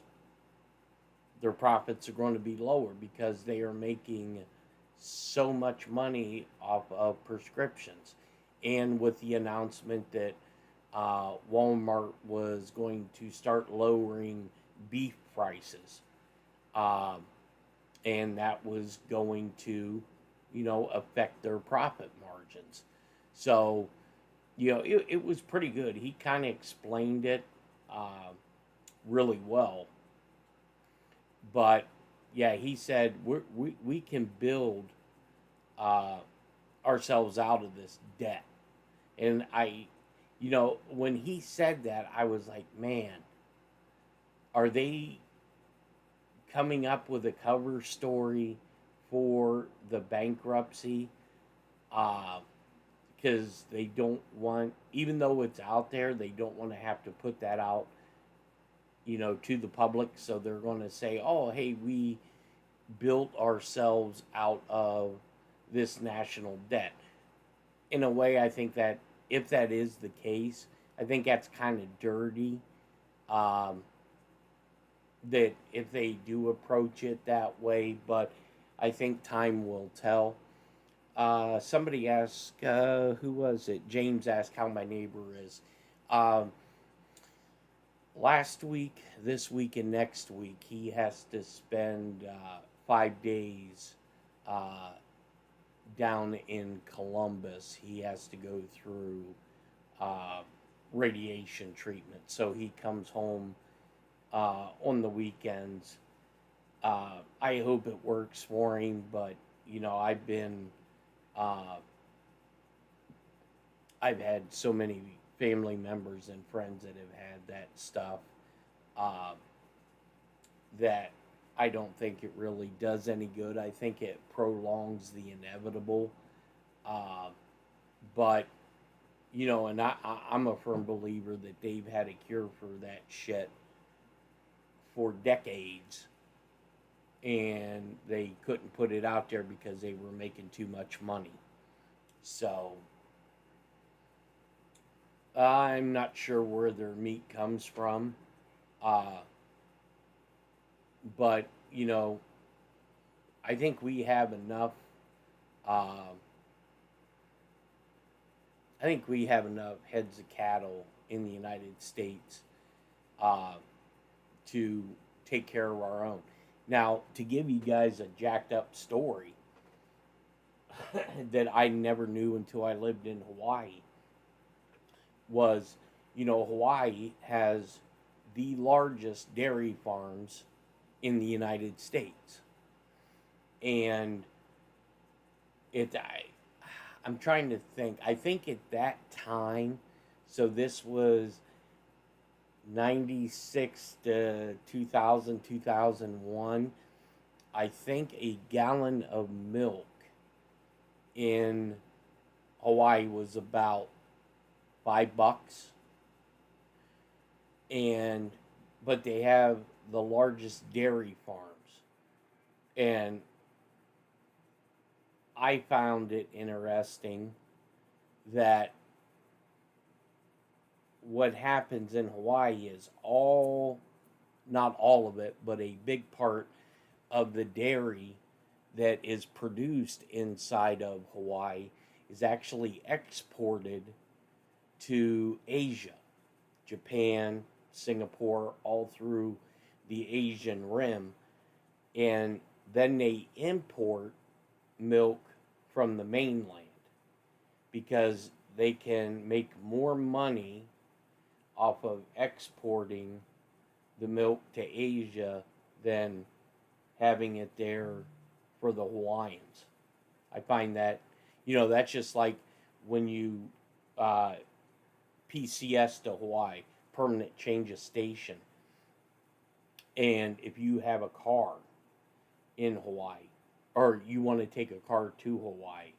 their profits are going to be lower because they are making so much money off of prescriptions. And with the announcement that Walmart was going to start lowering beef prices, and that was going to, affect their profit margins. So, it was pretty good. He kind of explained it really well. But yeah, he said we can build ourselves out of this debt. And when he said that, I was like, man, are they coming up with a cover story for the bankruptcy? Because they don't want, even though it's out there, they don't want to have to put that out, to the public. So they're going to say, oh, hey, we built ourselves out of this national debt. In a way, I think that if that is the case, I think that's kind of dirty. That if they do approach it that way, but I think time will tell. Somebody asked, who was it? James asked how my neighbor is. Last week, this week, and next week, he has to spend 5 days down in Columbus. He has to go through radiation treatment. So he comes home on the weekends. I hope it works for him, but I've had so many family members and friends that have had that stuff that I don't think it really does any good. I think it prolongs the inevitable. But, and I'm a firm believer that they've had a cure for that shit for decades. And they couldn't put it out there because they were making too much money. So, I'm not sure where their meat comes from. But, I think we have enough. I think we have enough heads of cattle in the United States to take care of our own. Now, to give you guys a jacked up story that I never knew until I lived in Hawaii was, Hawaii has the largest dairy farms in the United States. And I'm trying to think. I think at that time, so this was 96 to 2000, 2001. I think a gallon of milk in Hawaii was about $5, and but they have the largest dairy farms, and I found it interesting that what happens in Hawaii is not all of it, but a big part of the dairy that is produced inside of Hawaii is actually exported to Asia, Japan, Singapore, all through the Asian rim. And then they import milk from the mainland because they can make more money off of exporting the milk to Asia than having it there for the Hawaiians. I find that, that's just like when you PCS to Hawaii, permanent change of station. And if you have a car in Hawaii, or you want to take a car to Hawaii,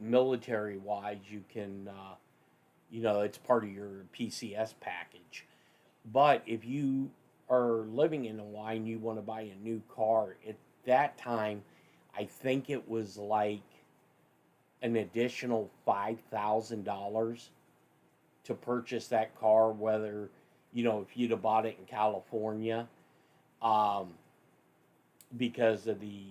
military wise, you can, it's part of your PCS package. But if you are living in Hawaii and you want to buy a new car, at that time, I think it was like an additional $5,000 to purchase that car, whether, if you'd have bought it in California, because of the,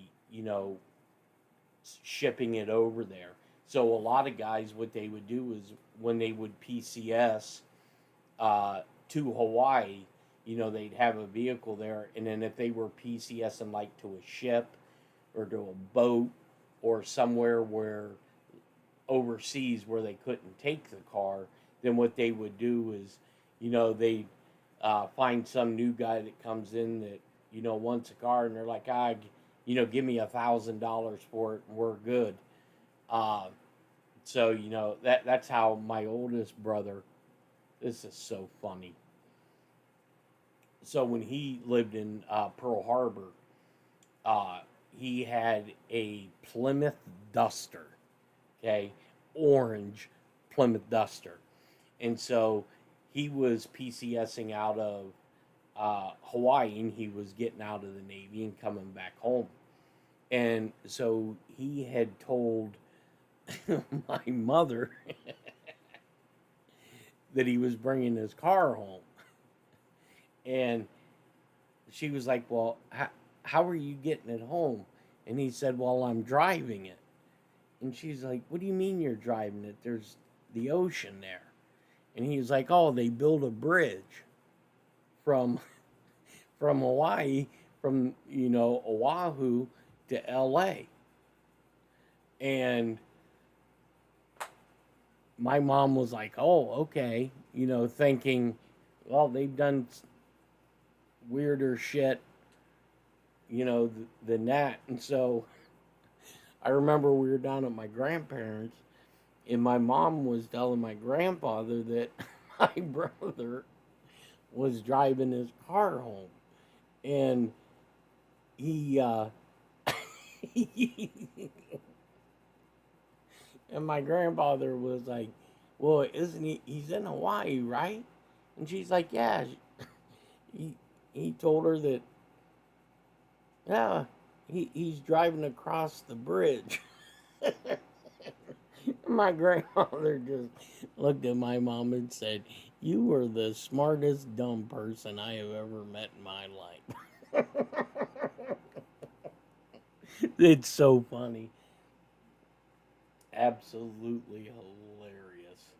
shipping it over there. So a lot of guys, what they would do is when they would PCS to Hawaii, they'd have a vehicle there, and then if they were PCSing like to a ship or to a boat or somewhere where overseas where they couldn't take the car, then what they would do is, they'd find some new guy that comes in that, wants a car, and they're like, give me $1,000 for it, and we're good. So, that's how my oldest brother, this is so funny. So when he lived in Pearl Harbor, he had a Plymouth Duster, okay, orange Plymouth Duster. And so he was PCSing out of Hawaii, and he was getting out of the Navy and coming back home. And so he had told my mother that he was bringing his car home. And she was like, well, how are you getting it home? And he said, well, I'm driving it. And she's like, what do you mean you're driving it? There's the ocean there. And he's like, oh, they built a bridge from Hawaii, from, Oahu to LA. And my mom was like, oh, okay, thinking, well, they've done weirder shit, than that. And so I remember we were down at my grandparents', and my mom was telling my grandfather that my brother was driving his car home. And he, and my grandfather was like, well, isn't he's in Hawaii, right? And she's like, yeah. He told her that, yeah, he's driving across the bridge. My grandmother just looked at my mom and said, you were the smartest dumb person I have ever met in my life. It's so funny. Absolutely hilarious.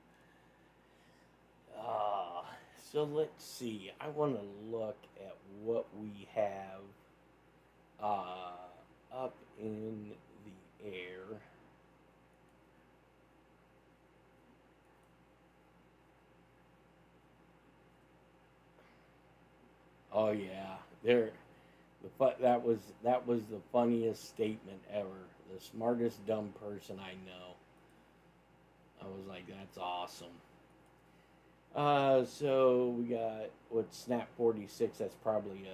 So let's see. I want to look at what we have up in the air. Oh yeah, that was the funniest statement ever the smartest dumb person I know. I was like, that's awesome. So we got what Snap 46. That's probably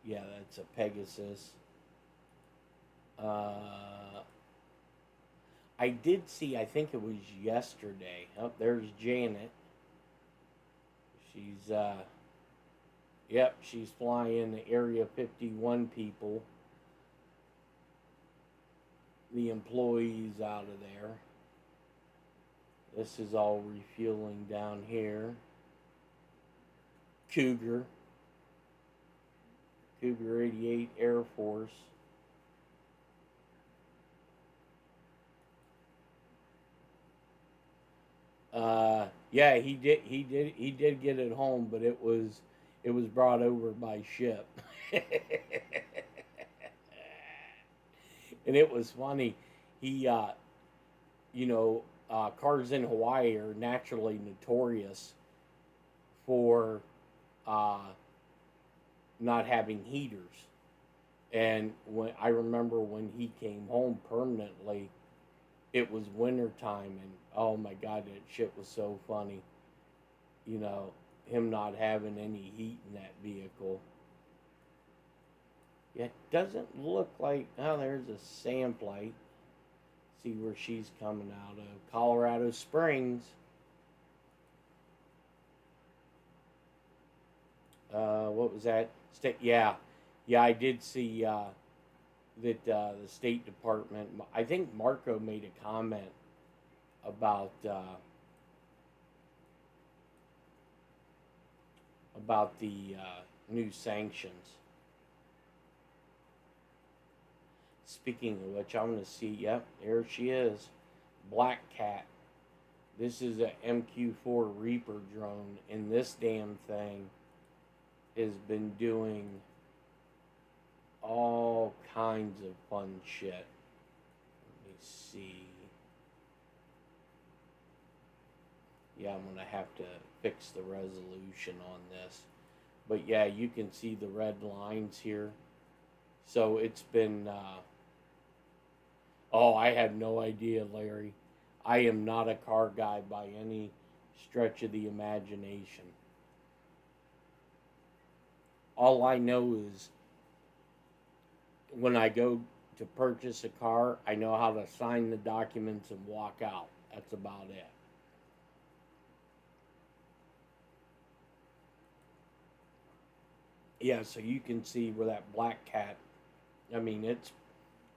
that's a Pegasus. I did see. I think it was yesterday. Oh, there's Janet. She's she's flying the Area 51 people, the employees out of there. This is all refueling down here. Cougar 88 Air Force. He did get it home, but it was brought over by ship. And it was funny. He cars in Hawaii are naturally notorious for not having heaters. And when I remember when he came home permanently, it was winter time, and oh my God, that shit was so funny. Him not having any heat in that vehicle. It doesn't look like, oh, there's a sand flight. See where she's coming out of. Colorado Springs. What was that? Yeah, I did see that the State Department, I think Marco made a comment about the new sanctions. Speaking of which, I'm going to see, yep, there she is. Black Cat. This is a MQ-4 Reaper drone, and this damn thing has been doing all kinds of fun shit. Let me see. Yeah, I'm going to have to fix the resolution on this. But yeah, you can see the red lines here. So it's been... I had no idea, Larry. I am not a car guy by any stretch of the imagination. All I know is when I go to purchase a car, I know how to sign the documents and walk out. That's about it. Yeah, so you can see where that Black Cat, I mean, it's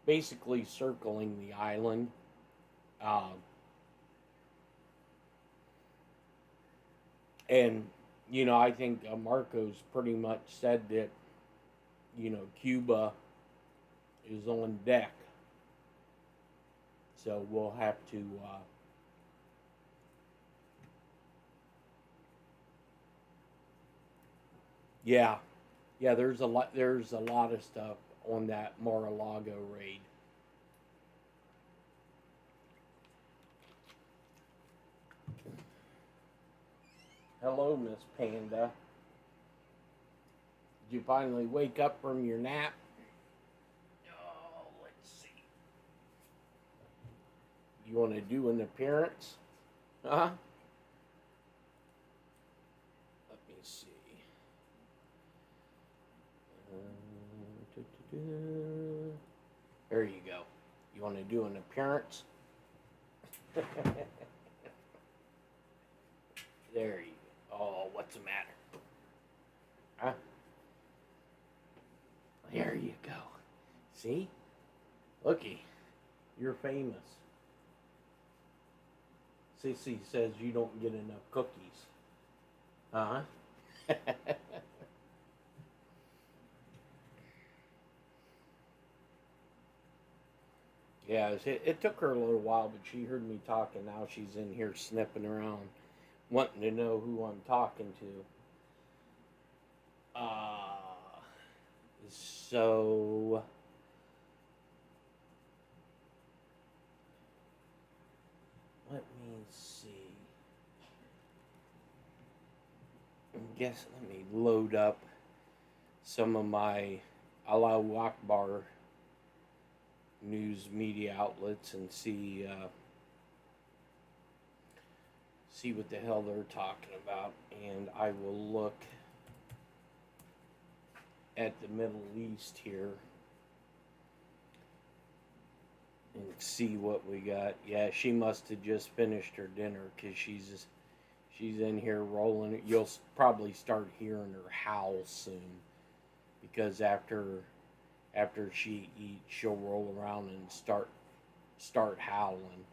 basically circling the island. And, I think Marco's pretty much said that, Cuba is on deck. So we'll have to... Yeah, there's a lot of stuff on that Mar-a-Lago raid. Hello, Miss Panda. Did you finally wake up from your nap? Oh, let's see. You want to do an appearance? Huh? Let me see. There you go. You want to do an appearance? There you go. Oh, what's the matter? Huh? There you go. See? Looky. You're famous. Sissy says you don't get enough cookies. Huh? Yeah, it took her a little while, but she heard me talking. Now she's in here sniffing around, wanting to know who I'm talking to. So let me see. Let me load up some of my Allahu Akbar news media outlets and see what the hell they're talking about, and I will look at the Middle East here and see what we got. Yeah, she must have just finished her dinner because she's in here rolling. You'll probably start hearing her howl soon because after she eats, she'll roll around and start howling.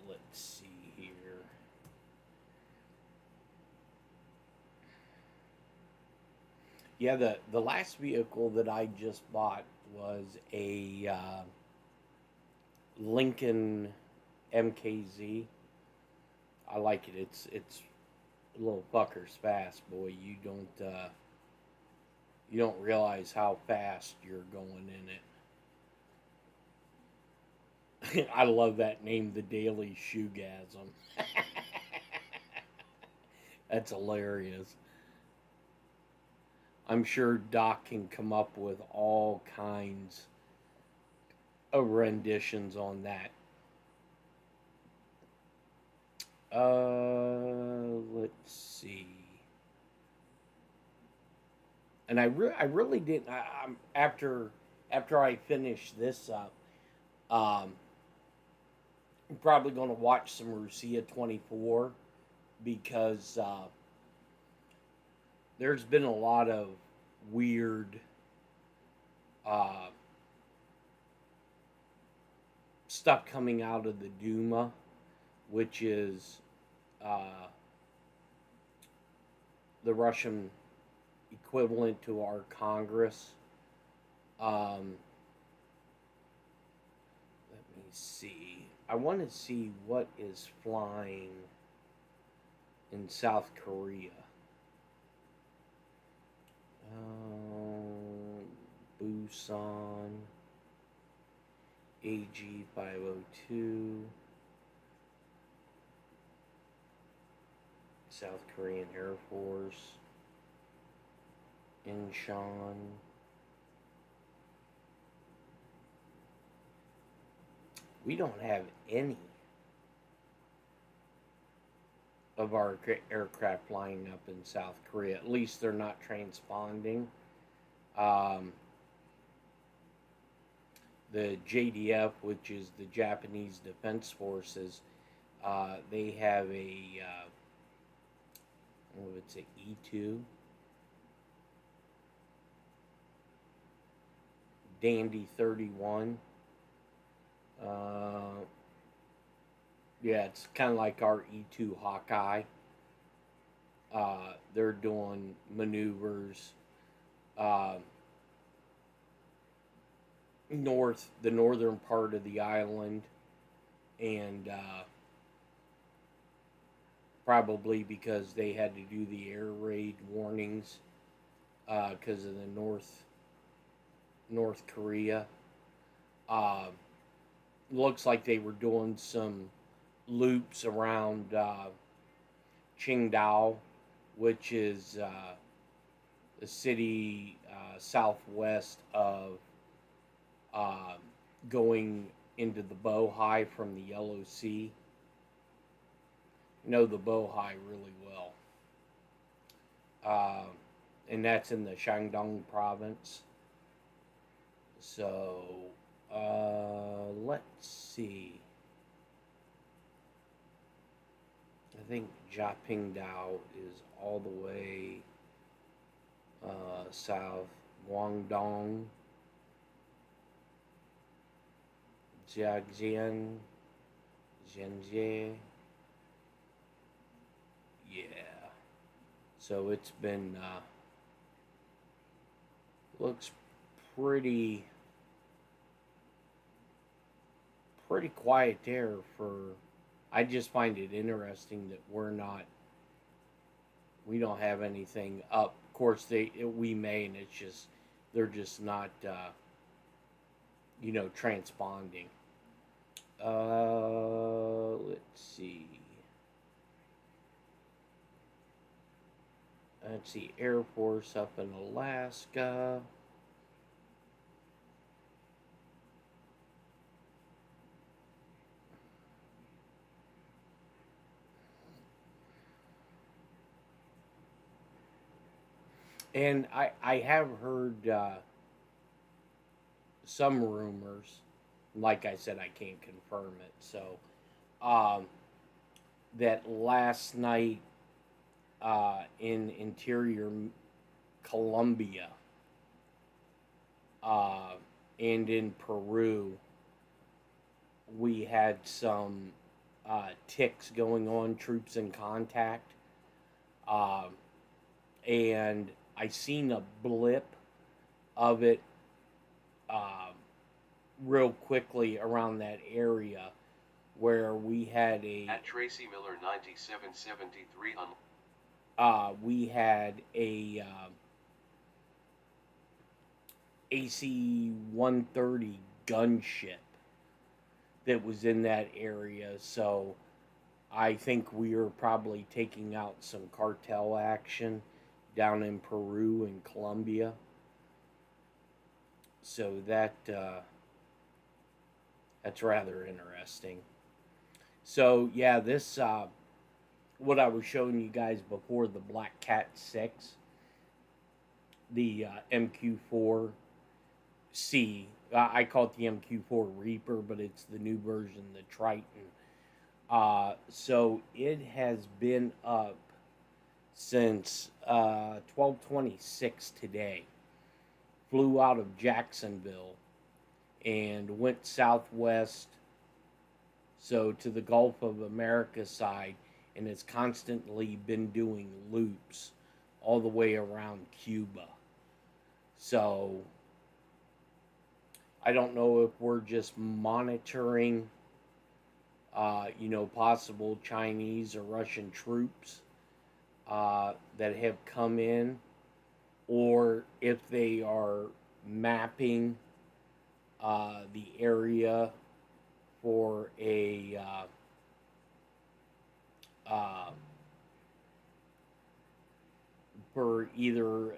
Let's see here. Yeah, the last vehicle that I just bought was a Lincoln MKZ. I like it. It's a little fucker's fast, boy. You don't realize how fast you're going in it. I love that name, the Daily Shoegasm. That's hilarious. I'm sure Doc can come up with all kinds of renditions on that. Let's see. And I really didn't. After I finish this up, I'm probably going to watch some Rusia 24 because there's been a lot of weird stuff coming out of the Duma, which is the Russian equivalent to our Congress. Let me see. I want to see what is flying in South Korea. Busan, AG-502, South Korean Air Force, Incheon. We don't have any of our aircraft flying up in South Korea. At least they're not transponding. The JDF, which is the Japanese Defense Forces, they have a, it's an E2. Dandy 31. Yeah, it's kind of like our E2 Hawkeye. They're doing maneuvers the northern part of the island, and probably because they had to do the air raid warnings because of the North Korea. Looks like they were doing some loops around Qingdao, which is the city southwest of going into the Bohai from the Yellow Sea. You know the Bohai really well. And that's in the Shandong province. So, let's see. I think Jiapingdao is all the way south. Guangdong, Jiaxian, Zhenzhe. Yeah. So it's been, looks pretty quiet there for, I just find it interesting that we don't have anything up. Of course, we may, and it's just, they're just not, transponding. Let's see. Let's see, Air Force up in Alaska. And I have heard some rumors. Like I said, I can't confirm it. So, um, that last night in interior Colombia uh, and in Peru, we had some ticks going on, troops in contact. Um, and I seen a blip of it uh, real quickly around that area where we had a At Tracy Miller 9773 on we had a AC 130 gunship that was in that area. So I think we are probably taking out some cartel action down in Peru and Colombia. So that's rather interesting. So yeah, this what I was showing you guys before, the Black Cat 6, the MQ4C. I call it the MQ4 Reaper, but it's the new version, the Triton. So it has been up since 12:26 today. Flew out of Jacksonville and went southwest, so to the Gulf of America side, and has constantly been doing loops all the way around Cuba. So I don't know if we're just monitoring, possible Chinese or Russian troops that have come in, or if they are mapping the area for for either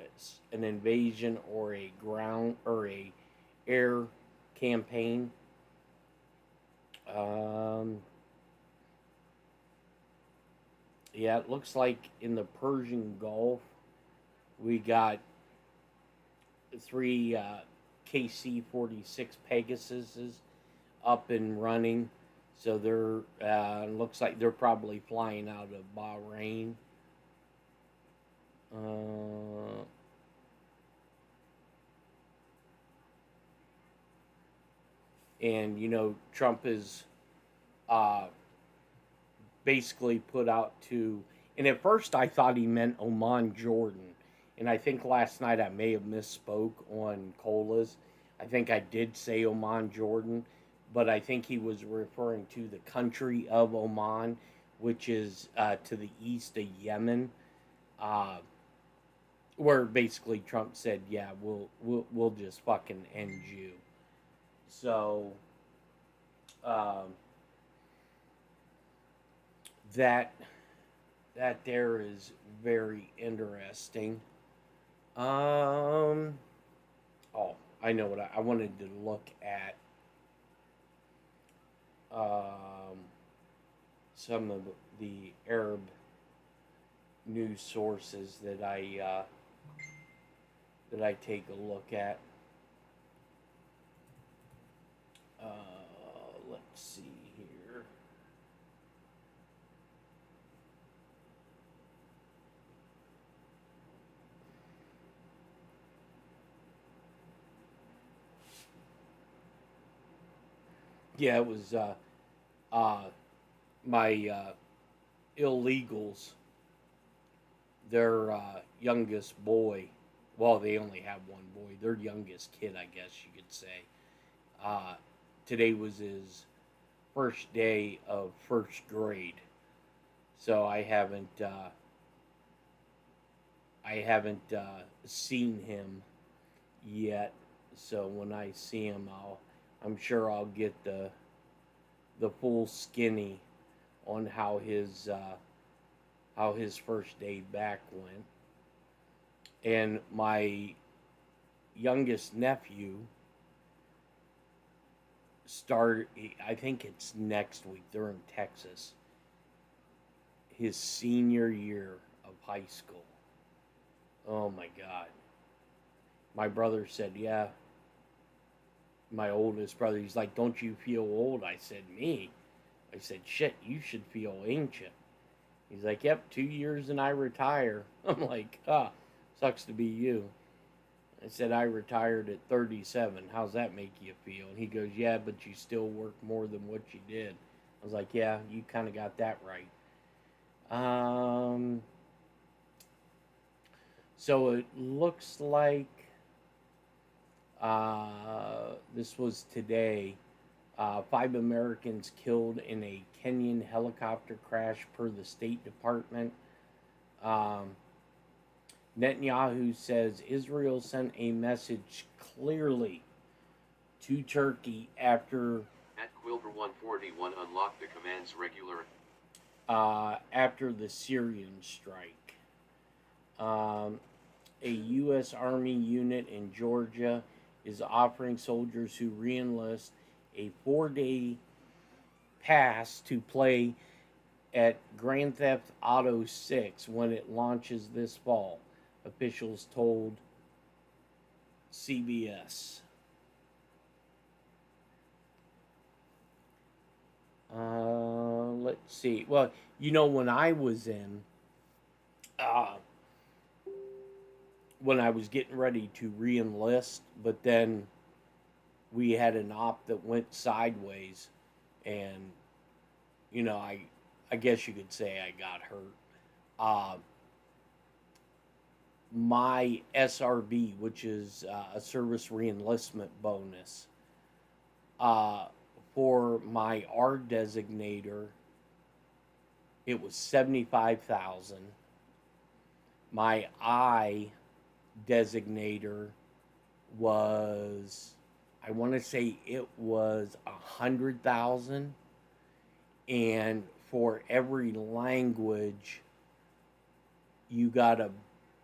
an invasion or a ground or a air campaign. Yeah, it looks like in the Persian Gulf we got 3 KC-46 Pegasuses up and running. So they're looks like they're probably flying out of Bahrain. And Trump is basically put out to. And at first I thought he meant Oman, Jordan. And I think last night I may have misspoke on Colas. I think I did say Oman, Jordan, but I think he was referring to the country of Oman, which is to the east of Yemen, where basically Trump said, "Yeah, we'll just fucking end you." So that there is very interesting. Oh, I know what I wanted to look at. Some of the Arab news sources that I take a look at. Let's see here. Yeah, it was my illegals. Their youngest boy. Well, they only have one boy. Their youngest kid, I guess you could say. Today was his first day of first grade, so I haven't seen him yet. So when I see him, I'm sure I'll get the full skinny on how his first day back went. And my youngest nephew I think it's next week, they're in Texas, his senior year of high school. Oh my God. My brother said, yeah. My oldest brother, he's like, don't you feel old? I said, me? I said, shit, you should feel ancient. He's like, yep, 2 years and I retire. I'm like, sucks to be you. I said, I retired at 37. How's that make you feel? And he goes, yeah, but you still work more than what you did. I was like, yeah, you kind of got that right. So it looks like this was today. 5 Americans killed in a Kenyan helicopter crash per the State Department. Netanyahu says Israel sent a message clearly to Turkey after At Quilver 141 unlock the commands regular. After the Syrian strike. A U.S. Army unit in Georgia is offering soldiers who reenlist a 4-day pass to play at Grand Theft Auto 6 when it launches this fall, officials told CBS. Let's see. Well, when I was when I was getting ready to re-enlist, but then we had an op that went sideways, and I guess you could say I got hurt. My SRB, which is a service reenlistment bonus, for my R designator, it was 75,000. My I designator was, I want to say it was 100,000, and for every language you got a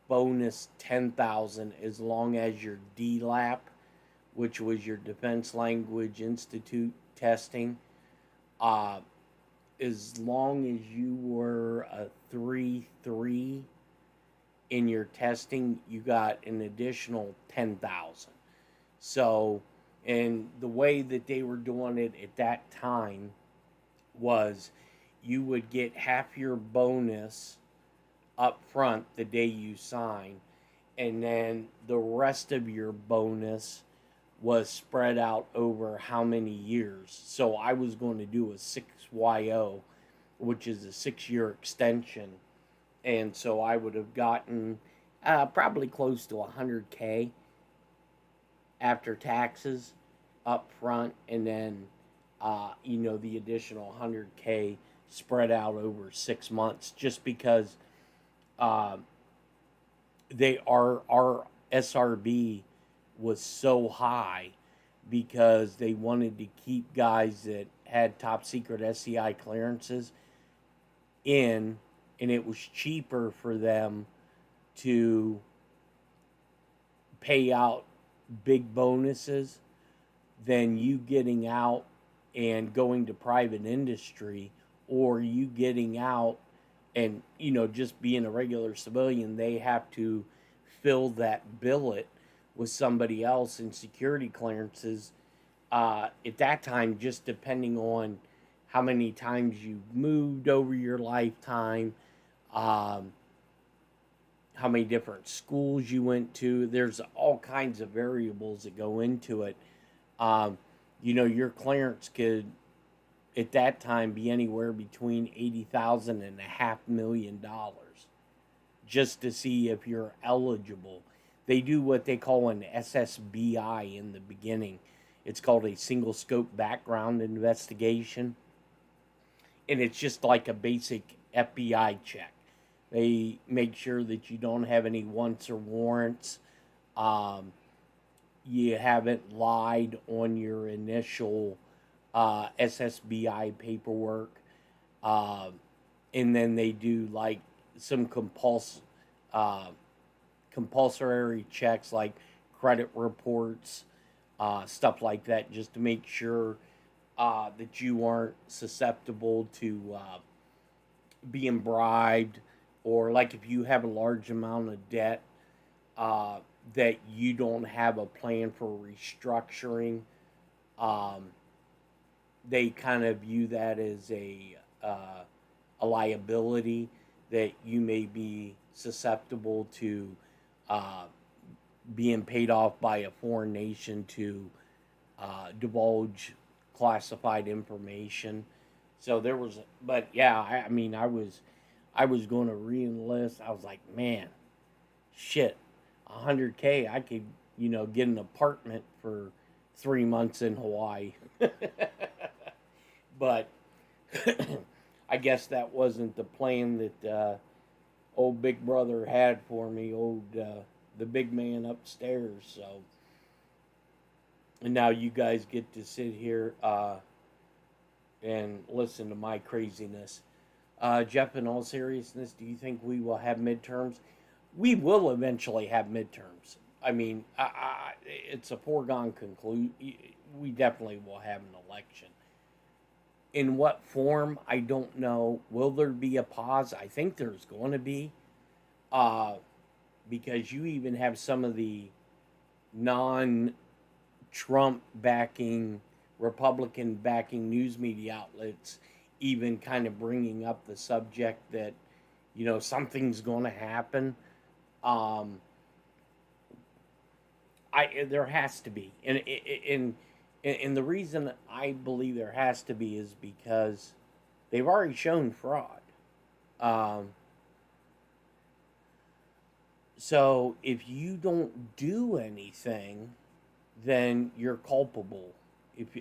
bonus 10,000 as long as your DLAP, which was your Defense Language Institute testing, as long as you were a 3-3 in your testing, you got an additional 10,000. So, and the way that they were doing it at that time was you would get half your bonus up front the day you sign, and then the rest of your bonus was spread out over how many years. So I was going to do a 6YO, which is a 6-year extension, and so I would have gotten probably close to 100K after taxes up front, and then the additional 100K spread out over 6 months, just because our SRB was so high, because they wanted to keep guys that had top secret SCI clearances in, and it was cheaper for them to pay out big bonuses than you getting out and going to private industry, or you getting out and just being a regular civilian. They have to fill that billet with somebody else in security clearances at that time, just depending on how many times you moved over your lifetime, how many different schools you went to. There's all kinds of variables that go into it. Your clearance could at that time be anywhere between $80,000 and $500,000 just to see if you're eligible. They do what they call an SSBI in the beginning. It's called a single scope background investigation, and it's just like a basic FBI check. They make sure that you don't have any wants or warrants. You haven't lied on your initial SSBI paperwork. And then they do like some compulsory checks like credit reports, stuff like that, just to make sure that you aren't susceptible to being bribed, or like if you have a large amount of debt, uh, that you don't have a plan for restructuring. Um, they kind of view that as a liability that you may be susceptible to uh, being paid off by a foreign nation to divulge classified information. So there was, but yeah, I mean, I was going to re-enlist. I was like, man, shit, 100K, I could, get an apartment for 3 months in Hawaii. But I guess that wasn't the plan that old Big Brother had for me, the big man upstairs. So, and now you guys get to sit here and listen to my craziness. Jeff, in all seriousness, do you think we will have midterms? We will eventually have midterms. I mean, it's a foregone conclusion. We definitely will have an election. In what form, I don't know. Will there be a pause? I think there's going to be, because you even have some of the non-Trump backing, Republican backing news media outlets even kind of bringing up the subject that, something's going to happen. There has to be, and the reason I believe there has to be is because they've already shown fraud. So if you don't do anything, then you're culpable. If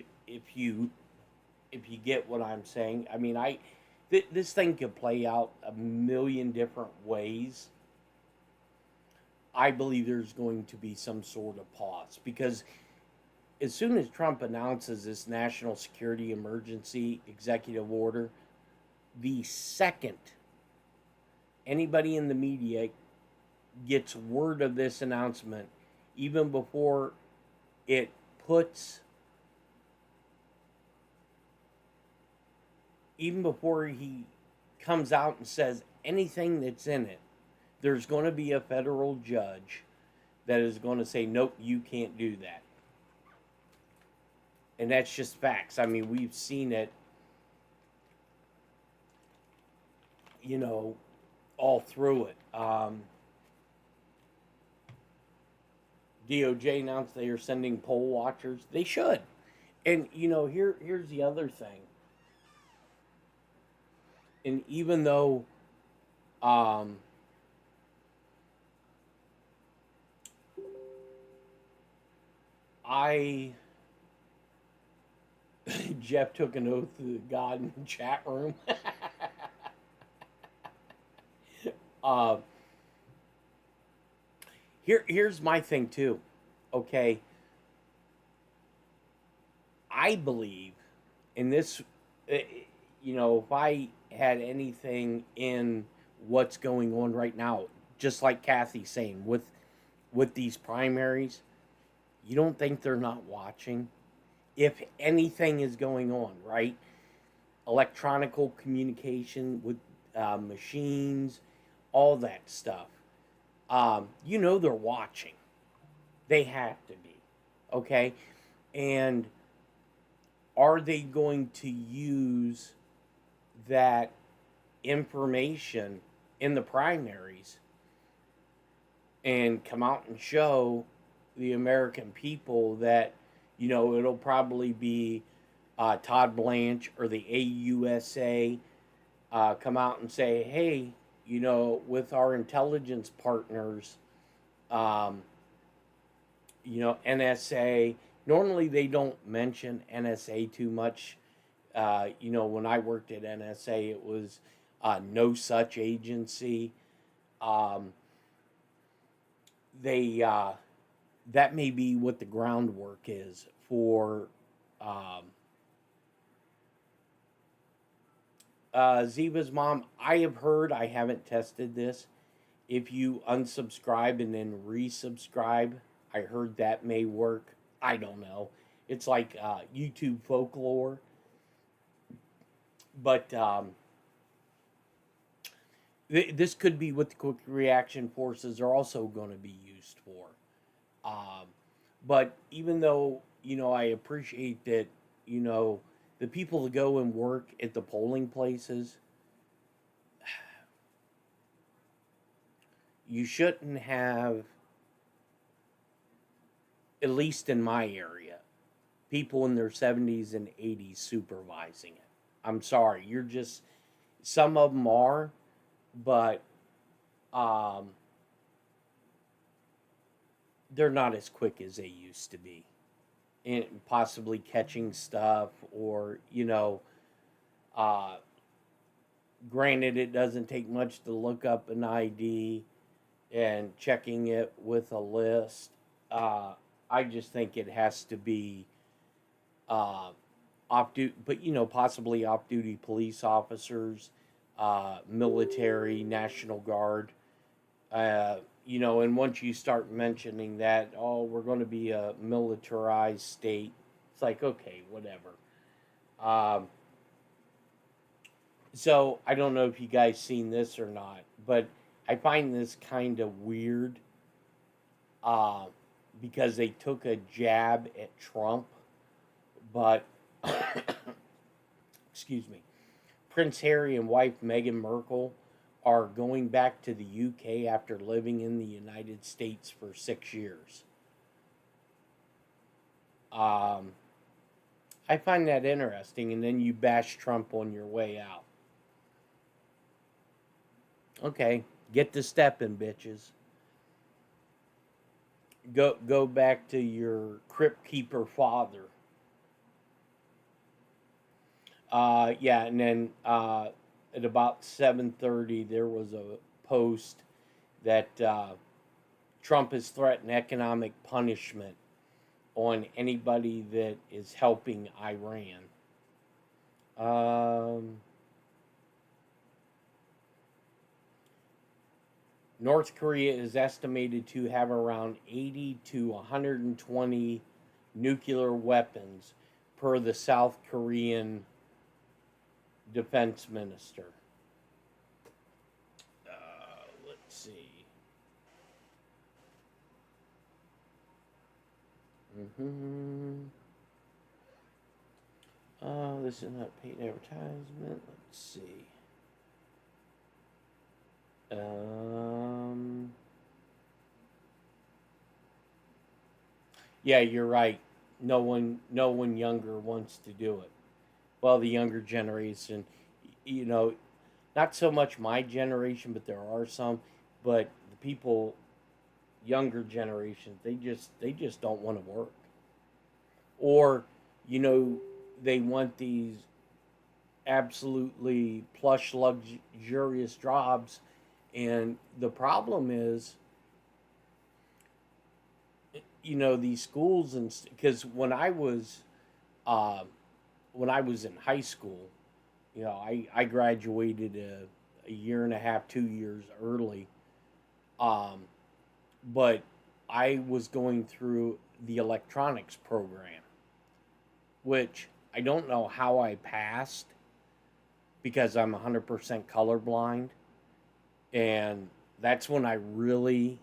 you get what I'm saying, I mean, this thing could play out a million different ways. I believe there's going to be some sort of pause, because as soon as Trump announces this national security emergency executive order, the second anybody in the media gets word of this announcement, even before it puts, even before he comes out and says anything that's in it, there's going to be a federal judge that is going to say, nope, you can't do that. And that's just facts. I mean, we've seen it, all through it. DOJ announced they are sending poll watchers. They should. And, here's the other thing. And even though Jeff took an oath to God in the chat room. Here's my thing too. Okay, I believe in this. If I had anything in what's going on right now, just like Kathy's saying with these primaries, you don't think they're not watching? If anything is going on, right? Electronical communication with machines, all that stuff. They're watching. They have to be. Okay? And are they going to use that information in the primaries and come out and show the American people that, it'll probably be Todd Blanche or the AUSA come out and say, hey, with our intelligence partners, NSA, normally they don't mention NSA too much. When I worked at NSA, it was no such agency. That may be what the groundwork is for Ziva's mom. I have heard, I haven't tested this, if you unsubscribe and then resubscribe, I heard that may work. I don't know. It's like YouTube folklore. But this could be what the quick reaction forces are also going to be used for. Um, but even though, I appreciate that, the people that go and work at the polling places, you shouldn't have, at least in my area, people in their 70s and 80s supervising it. I'm sorry, some of them are, but um, they're not as quick as they used to be. And possibly catching stuff, or, uh, granted, it doesn't take much to look up an ID and checking it with a list. I just think it has to be off duty, but possibly off duty police officers, military, National Guard. And once you start mentioning that, oh, we're going to be a militarized state, it's like, okay, whatever. Um, so I don't know if you guys seen this or not, but I find this kind of weird uh, because they took a jab at Trump, but excuse me, Prince Harry and wife Meghan Markle are going back to the UK after living in the United States for 6 years. I find that interesting, and then you bash Trump on your way out. Okay, get to stepping, bitches. Go back to your crypt keeper father. Yeah, and then at about 7:30, there was a post that Trump has threatened economic punishment on anybody that is helping Iran. North Korea is estimated to have around 80 to 120 nuclear weapons, per the South Korean defense minister. Let's see. This is not paid advertisement. Let's see. Yeah, you're right. No one younger wants to do it. Well, the younger generation, you know, not so much my generation, but there are some. But the people, younger generation, they just don't want to work, or you know, they want these absolutely plush, luxurious jobs, and the problem is, these schools, and because uh, when I was in high school, I graduated a year and a half, 2 years early. Um, but I was going through the electronics program, which I don't know how I passed because I'm 100% colorblind. And that's when I really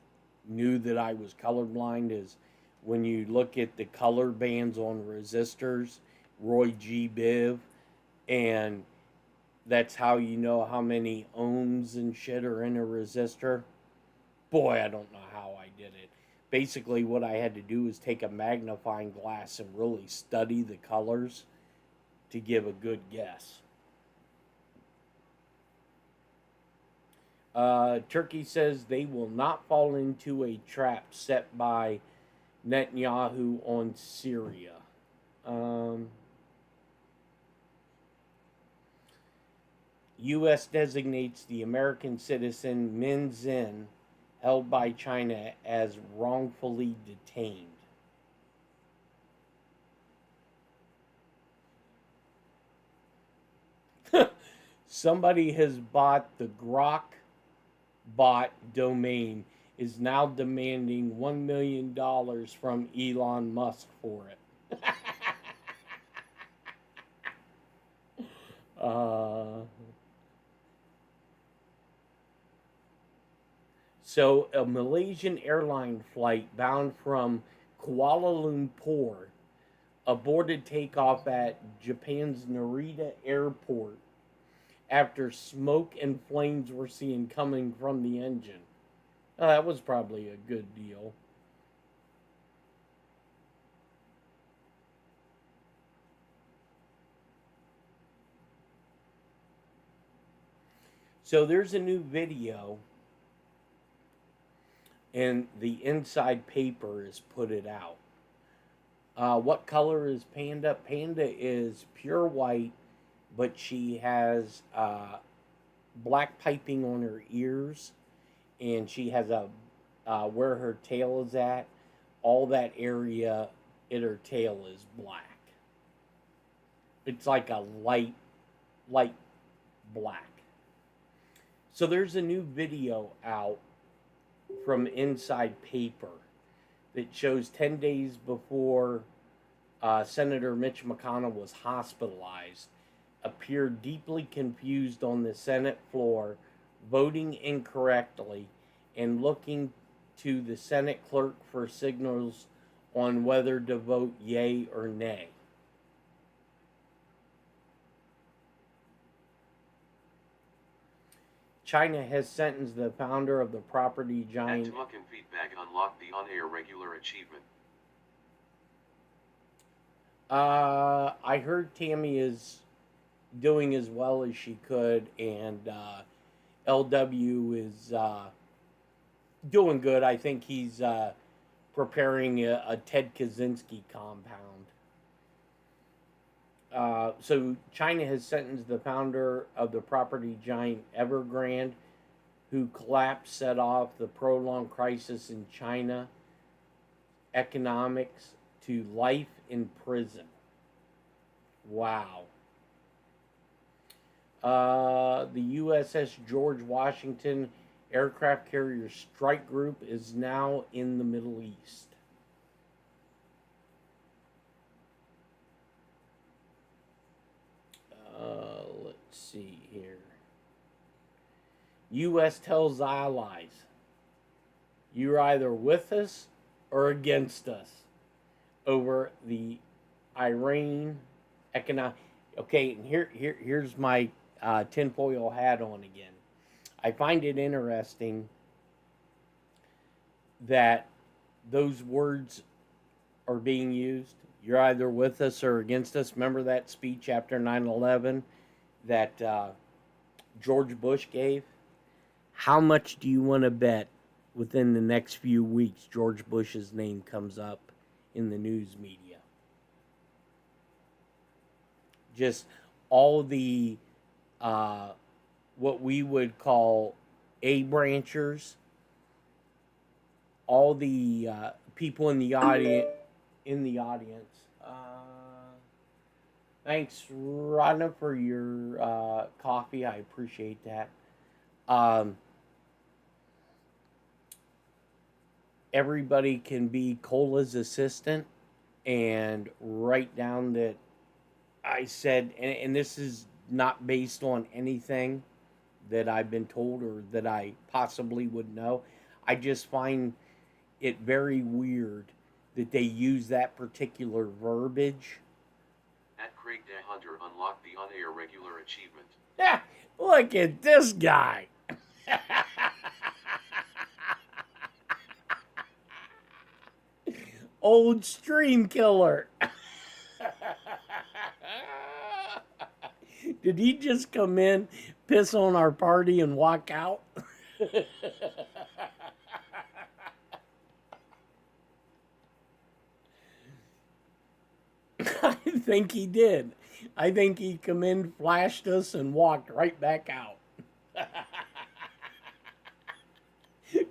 knew that I was colorblind, is when you look at the color bands on resistors, Roy G. Biv, and that's how you know how many ohms and shit are in a resistor. Boy, I don't know how I did it. Basically, what I had to do was take a magnifying glass and really study the colors to give a good guess. Turkey says they will not fall into a trap set by Netanyahu on Syria. U.S. designates the American citizen Min Zin, held by China, as wrongfully detained. Somebody has bought the Grok bot domain is now demanding $1 million from Elon Musk for it. uh, so, a Malaysian airline flight bound from Kuala Lumpur aborted takeoff at Japan's Narita airport after smoke and flames were seen coming from the engine. That was probably a good deal. So there's a new video, and the inside paper is put it out. What color is Panda? Panda is pure white, but she has black piping on her ears, and she has a where her tail is at. All that area in her tail is black. It's like a light black. So there's a new video out from Inside Paper that shows 10 days before Senator Mitch McConnell was hospitalized, appeared deeply confused on the Senate floor, voting incorrectly, and looking to the Senate clerk for signals on whether to vote yay or nay. China has sentenced the founder of the property giant. Add talk and feedback unlock the on-air regular achievement. I heard Tammy is doing as well as she could, and LW is doing good. I think he's preparing a Ted Kaczynski compound. So China has sentenced the founder of the property giant Evergrande, who collapse set off the prolonged crisis in China economics, to life in prison. Wow. The USS George Washington aircraft carrier strike group is now in the Middle East. Let's see here. U.S. tells allies, you're either with us or against us over the Iran economic. Okay, and here's my tinfoil hat on again. I find it interesting that those words are being used. You're either with us or against us. Remember that speech after 9/11 that George Bush gave? How much do you want to bet within the next few weeks George Bush's name comes up in the news media? Just all the what we would call A-branchers, all the people in the audience. Thanks, Rodna, for your coffee. I appreciate that. Everybody can be Cola's assistant and write down that I said, and this is not based on anything that I've been told or that I possibly would know. I just find it very weird that they use that particular verbiage. At Craig the Hunter unlock the on-air regular achievement. Yeah, look at this guy. Old stream killer. Did he just come in, piss on our party, and walk out? I think he did. I think he come in, flashed us, and walked right back out.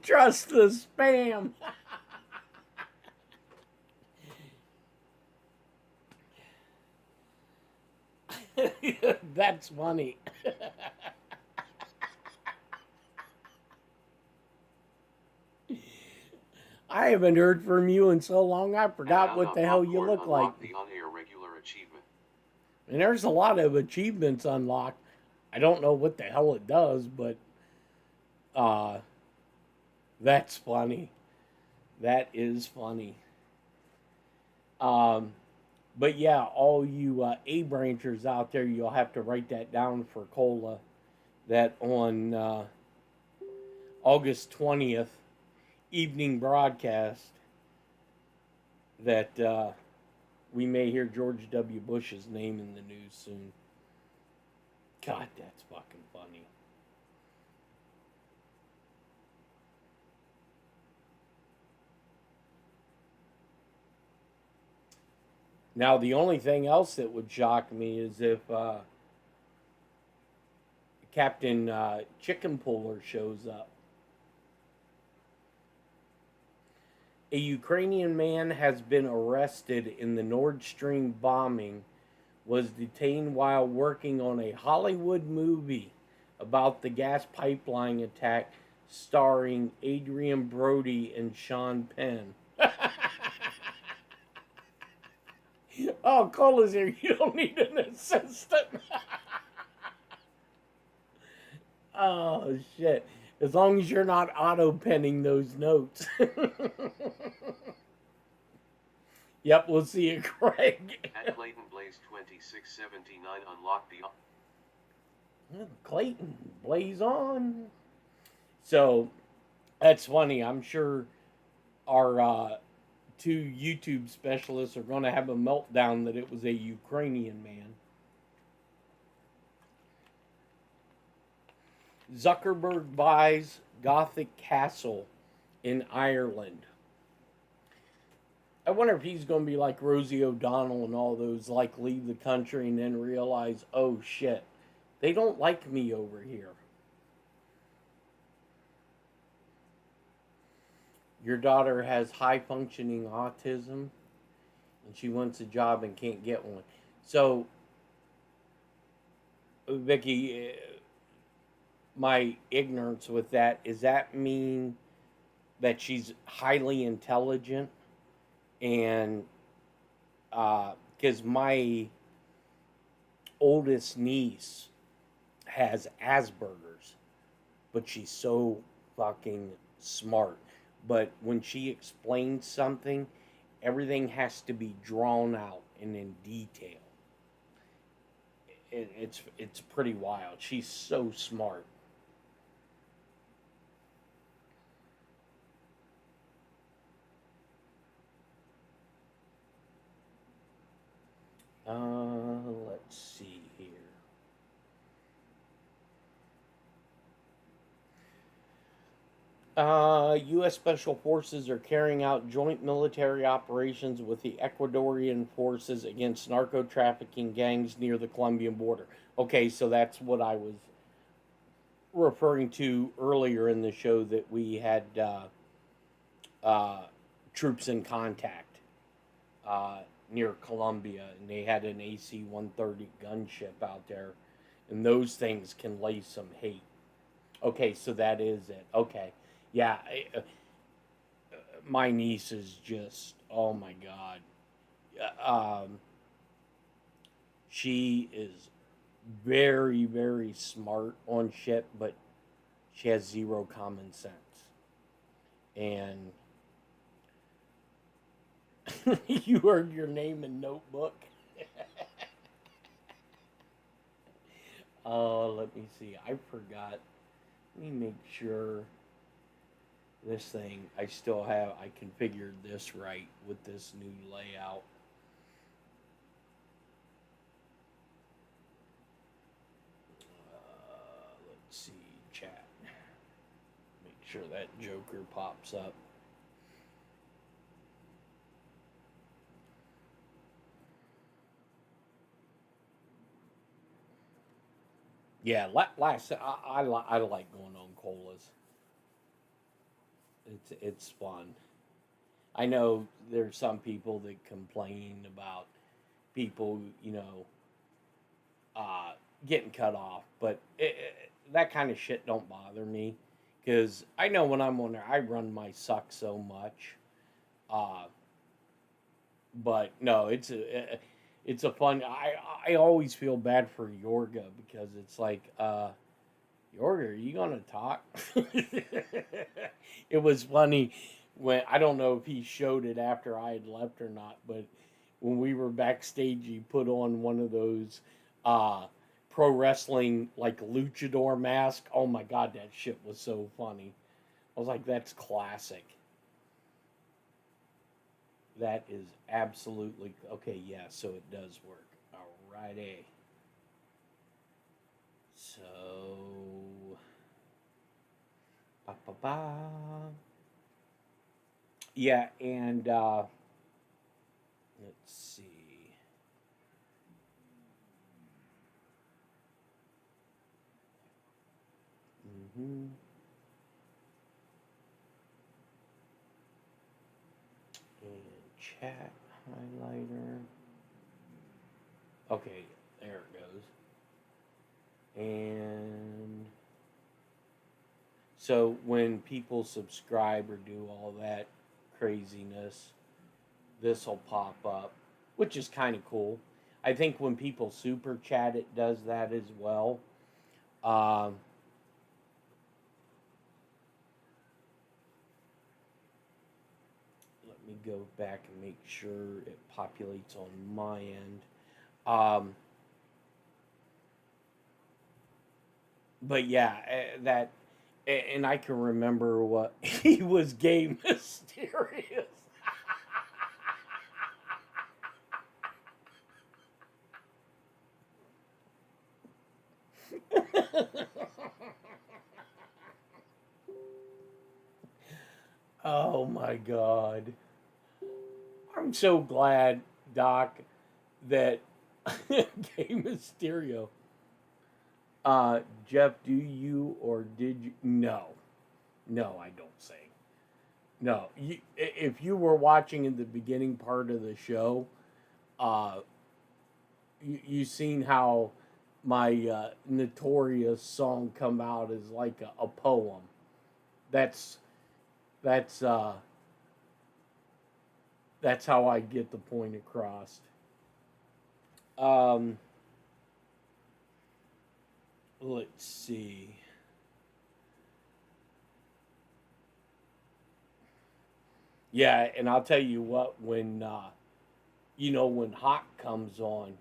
Trust the spam. That's funny. I haven't heard from you in so long, I forgot And what the hell you popcorn, look like. unlock the on-air regular achievement. And there's a lot of achievements unlocked. I don't know what the hell it does, but uh, that's funny. That is funny. Um, but yeah, all you A branchers out there, you'll have to write that down for Cola. That on August 20th evening broadcast, that we may hear George W. Bush's name in the news soon. God, that's fucking funny. Now, the only thing else that would shock me is if Captain Chicken Puller shows up. A Ukrainian man has been arrested in the Nord Stream bombing, was detained while working on a Hollywood movie about the gas pipeline attack starring Adrian Brody and Sean Penn. Oh, Cola's here. You don't need an assistant. Oh, shit. As long as you're not auto-penning those notes. Yep, we'll see you, Craig. At Clayton Blaze 2679, unlock the Clayton, blaze on. So, that's funny. I'm sure our two YouTube specialists are going to have a meltdown that it was a Ukrainian man. Zuckerberg buys Gothic castle in Ireland. I wonder if he's going to be like Rosie O'Donnell and all those, like leave the country and then realize, oh shit, they don't like me over here. Your daughter has high functioning autism and she wants a job and can't get one. So, Vicky, my ignorance with that, does that mean that she's highly intelligent? And because my oldest niece has Asperger's, but she's so fucking smart. But when she explains something, everything has to be drawn out and in detail. It's pretty wild. She's so smart. Let's see here. U.S. Special Forces are carrying out joint military operations with the Ecuadorian forces against narco-trafficking gangs near the Colombian border. Okay, so that's what I was referring to earlier in the show, that we had troops in contact near Colombia, and they had an AC-130 gunship out there, and those things can lay some hate. Okay, so that is it. Okay. Yeah, my niece is just, oh my God. She is very, very smart on shit, but she has zero common sense. And you heard your name in Notebook. Let me see. I forgot. Let me make sure this thing, I configured this right with this new layout. Let's see, chat. Make sure that Joker pops up. Yeah, I like going on colas. It's fun. I know there's some people that complain about people, getting cut off, but that kind of shit don't bother me, because I know when I'm on there, I run my suck so much Uh, but no, it's a fun. I always feel bad for Yorga because it's like, Yorga, are you gonna talk? It was funny when I don't know if he showed it after I had left or not, but when we were backstage, he put on one of those uh, pro wrestling like luchador mask. Oh my god, that shit was so funny. I was like, that's classic. That is absolutely okay. Yeah, so it does work. Alrighty. So, ba ba ba. Yeah, and let's see. Mm-hmm. And chat highlighter. Okay, there it goes. And so when people subscribe or do all that craziness, this will pop up, which is kind of cool. I think when people super chat, it does that as well. Um, Let me go back and make sure it populates on my end. Um, but yeah, that, and I can remember what he was gay mysterious. Oh my god. I'm so glad, Doc, that Gay Mysterio. Jeff, do you or did you? No. No, I don't say. No. If you were watching in the beginning part of the show, uh, you seen how my notorious song come out as like a poem. That's that's uh that's how I get the point across. Um, let's see. Yeah, and I'll tell you what, when when Hawk comes on,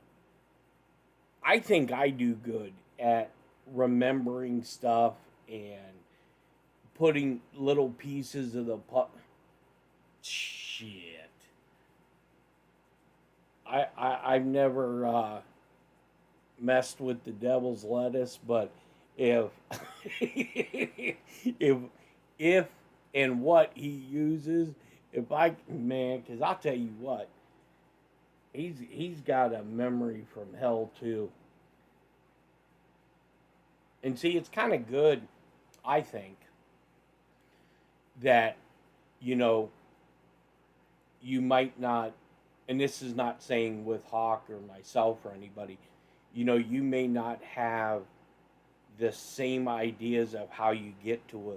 I think I do good at remembering stuff and putting little pieces of the shit. I've never messed with the devil's lettuce, but if if if and what he uses, if I man, because I'll tell you what, he's got a memory from hell too. And see, it's kind of good, I think, that you know you might not, and this is not saying with Hawk or myself or anybody, you may not have the same ideas of how you get to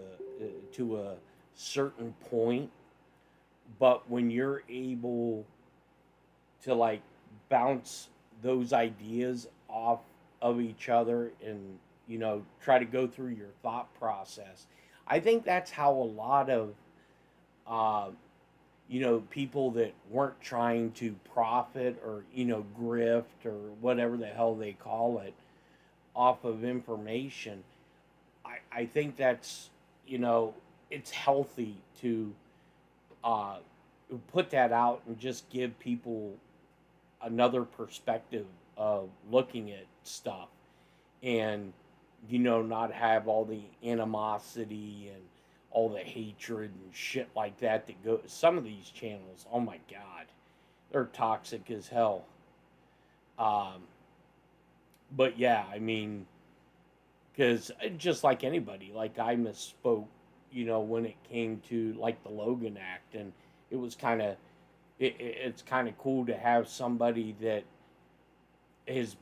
a certain point, but when you're able to like bounce those ideas off of each other and try to go through your thought process, I think that's how a lot of uh, people that weren't trying to profit or grift or whatever the hell they call it off of information. I think that's it's healthy to uh, put that out and just give people another perspective of looking at stuff, and not have all the animosity and all the hatred and shit like that go some of these channels. Oh my god, they're toxic as hell. um but yeah, I mean, because just like anybody, like I misspoke when it came to like the Logan Act, and it was kind of it's kind of cool to have somebody that has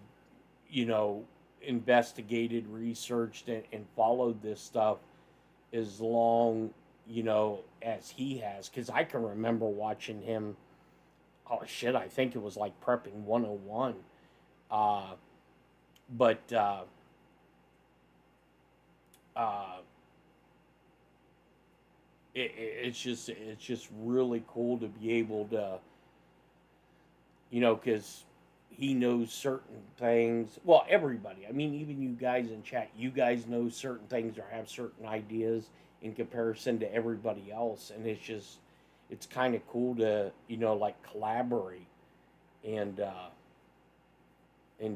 you know investigated, researched, and followed this stuff as long as he has, because I can remember watching him. Oh shit! I think it was like prepping 101. But uh, it's just really cool to be able to, because he knows certain things. Well, everybody. I mean, even you guys in chat, you guys know certain things or have certain ideas in comparison to everybody else, and it's kind of cool to like collaborate and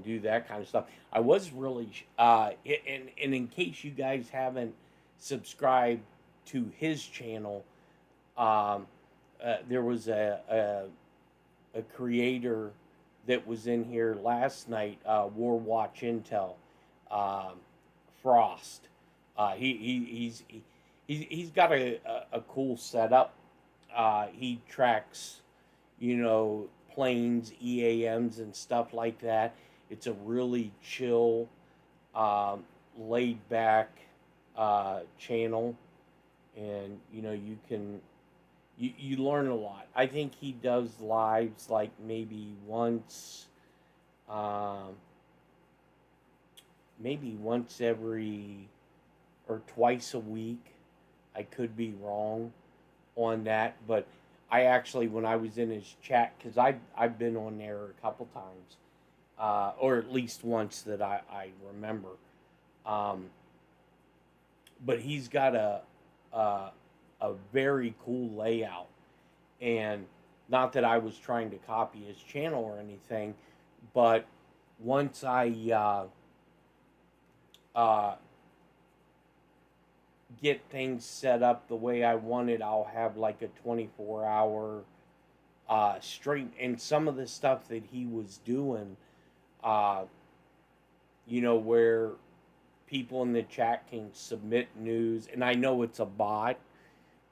do that kind of stuff. I was really, and in case you guys haven't subscribed to his channel, um, there was a creator that was in here last night, Warwatch Intel, um, Frost. He's got a cool setup. He tracks, planes, EAMs, and stuff like that. It's a really chill, laid back channel, and you learn a lot. I think he does lives like maybe um, once every or twice a week. I could be wrong on that, but I actually, when I was in his chat, because I've been on there a couple times, or at least once that I remember. But he's got a very cool layout, and not that I was trying to copy his channel or anything, but once I get things set up the way I want it, I'll have like a 24-hour stream. And some of the stuff that he was doing, where people in the chat can submit news, and I know it's a bot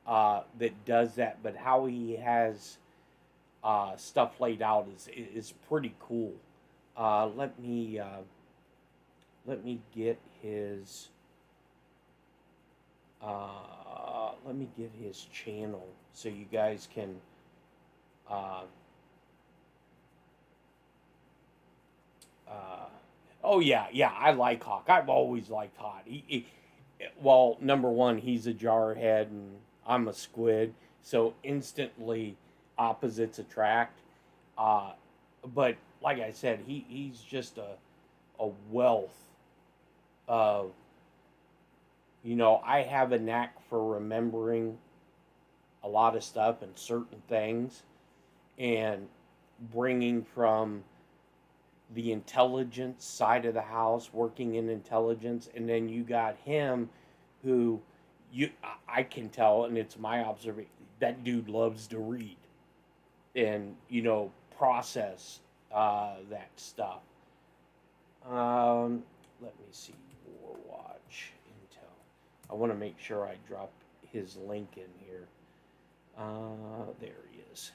that does that, but how he has stuff laid out is pretty cool. Let me get his channel so you guys can oh yeah, I like Hawk. I've always liked Hawk. Well, number one, he's a jarhead and I'm a squid, so instantly opposites attract. But like I said, he's just a wealth of, I have a knack for remembering a lot of stuff and certain things, and bringing from the intelligence side of the house, working in intelligence, and then you got him who I can tell, and it's my observation, that dude loves to read and process that stuff. Let me see, Warwatch Intel. I want to make sure I drop his link in here. There he is.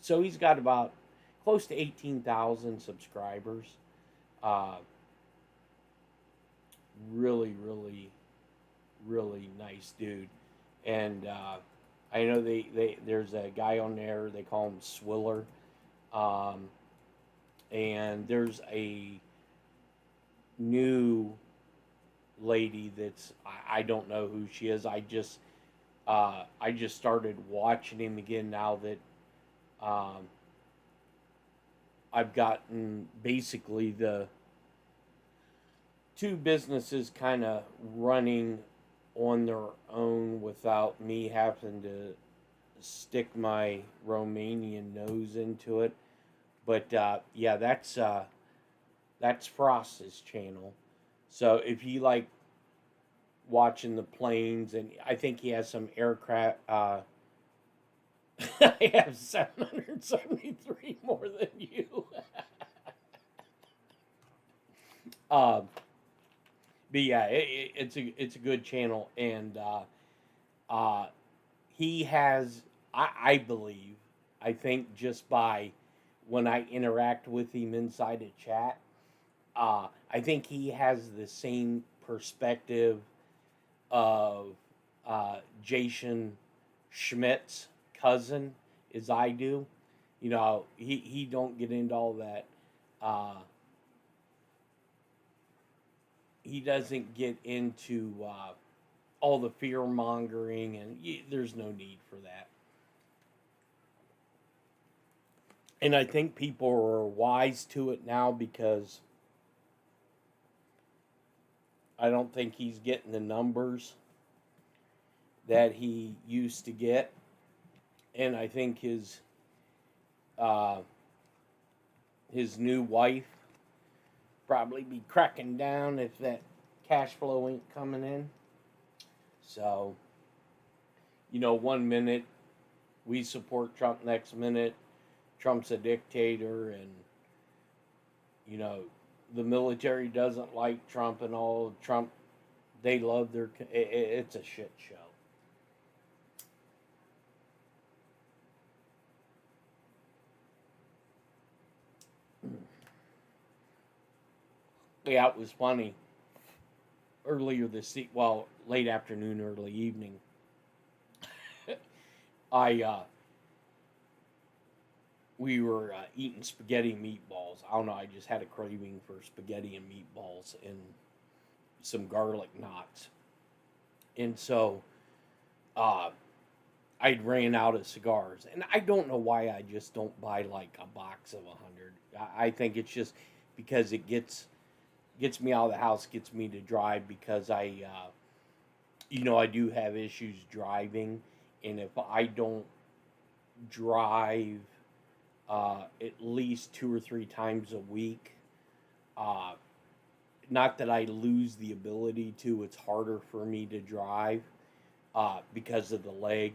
So he's got about close to 18,000 subscribers. Really, really, really nice dude. And I know there's a guy on there, they call him Swiller. And there's a new lady that's, I don't know who she is. I just started watching him again now that I've gotten basically the two businesses kind of running on their own without me having to stick my Romanian nose into it. But yeah, that's Frost's channel. So if you like watching the planes, and I think he has some aircraft. I have 773 more than you. But yeah, it's a good channel, and he has, I believe, I think just by when I interact with him inside a chat, I think he has the same perspective of Jason Schmidt's cousin as I do. You know, he don't get into all that. He doesn't get into all the fear mongering, and there's no need for that. And I think people are wise to it now because I don't think he's getting the numbers that he used to get. And I think his new wife probably be cracking down if that cash flow ain't coming in. So, you know, one minute we support Trump, next minute Trump's a dictator, and, you know, the military doesn't like Trump and all. Trump, they love their, it's a shit show. Yeah, it was funny. Earlier this late afternoon, early evening, we were eating spaghetti and meatballs. I don't know, I just had a craving for spaghetti and meatballs and some garlic knots. And so I'd ran out of cigars. And I don't know why I just don't buy like a box of 100. I think it's just because it gets me out of the house, gets me to drive, because I do have issues driving. And if I don't drive at least 2 or 3 times a week, not that I lose the ability to, it's harder for me to drive because of the leg.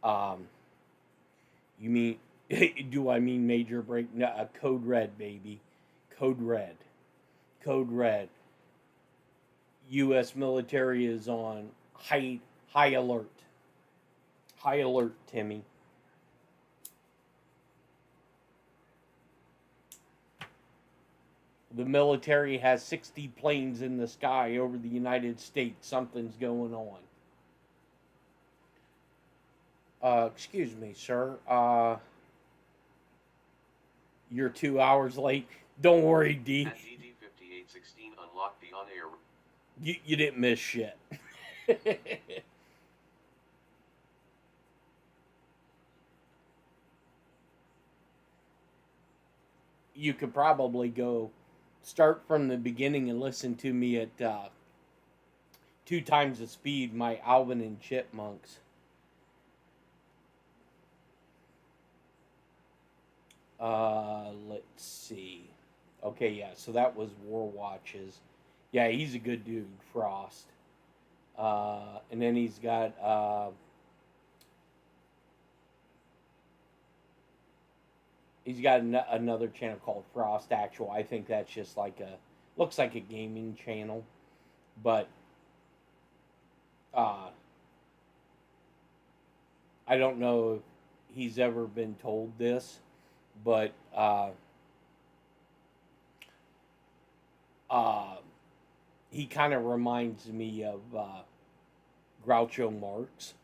You mean, do I mean major break? No, code red, baby. Code red. Code red. U.S. military is on high alert. High alert, Timmy. The military has 60 planes in the sky over the United States. Something's going on. Excuse me, sir. You're 2 hours late. Don't worry, D. At DD5816 unlock the on-air. You didn't miss shit. You could probably go start from the beginning and listen to me at 2 times the speed, my Alvin and Chipmunks. Let's see. Okay, yeah, so that was War Watches. Yeah, he's a good dude, Frost. And then he's got another channel called Frost Actual. I think that's just like looks like a gaming channel, but I don't know if he's ever been told this, but he kind of reminds me of Groucho Marx.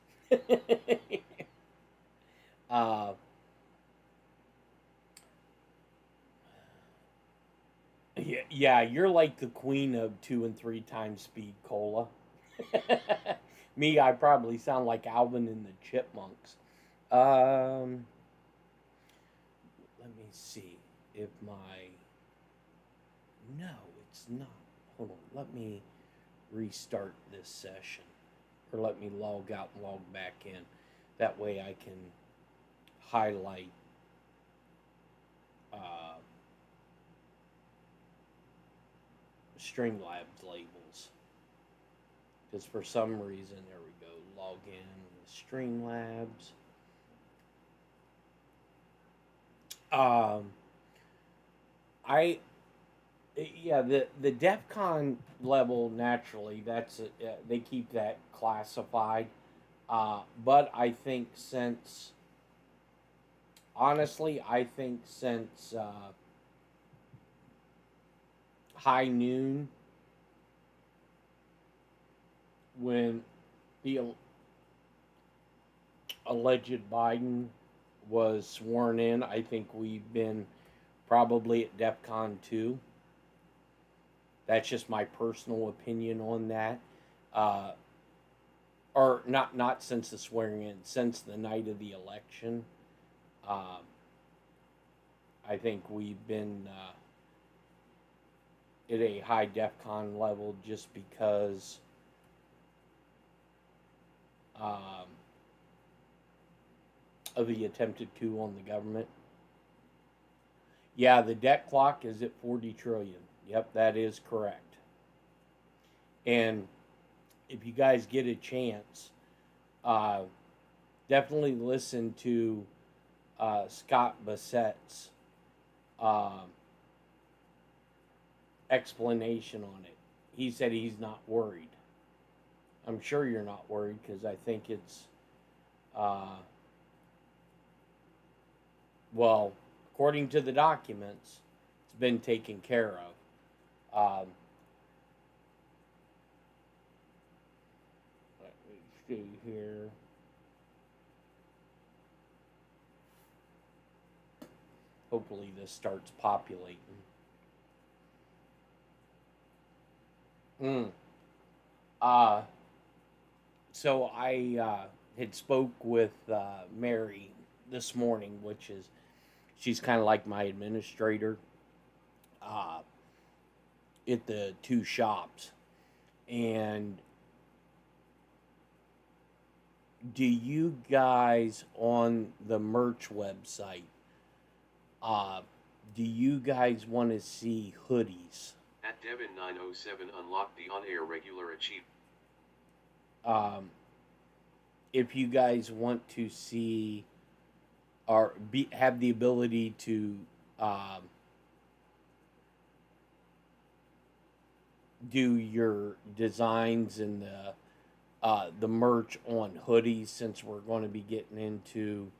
Yeah, you're like the queen of 2 and 3 times speed, Cola. Me, I probably sound like Alvin and the Chipmunks. Let me see if no, it's not. Hold on, let me restart this session. Or let me log out and log back in. That way I can highlight Streamlabs labels. Because for some reason, there we go, log in with Streamlabs. The DEF CON level, naturally, that's they keep that classified. But I think since high noon, when alleged Biden was sworn in, I think we've been probably at DEFCON 2. That's just my personal opinion on that. Or not since the swearing in, since the night of the election. I think we've been at a high DEFCON level just because of the attempted coup on the government. Yeah, the debt clock is at 40 trillion. Yep, that is correct. And if you guys get a chance, definitely listen to Scott Bassett's explanation on it. He said he's not worried. I'm sure you're not worried because I think it's, well, according to the documents, it's been taken care of. Let me see here. Hopefully this starts populating. So I had spoke with Mary this morning, which is, she's kind of like my administrator at the two shops. And do you guys on the merch website, do you guys want to see hoodies? At Devin907 unlock the on-air regular achievement. If you guys want to see or have the ability to do your designs and the merch on hoodies, since we're going to be getting into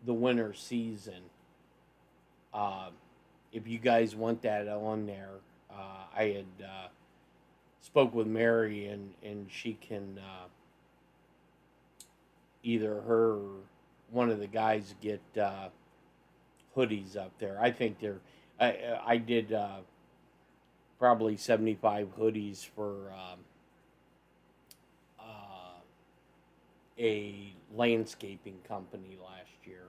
the winter season. If you guys want that on there, I had spoke with Mary, and she can either her or one of the guys get hoodies up there. I think they're, I did probably 75 hoodies for a landscaping company last year.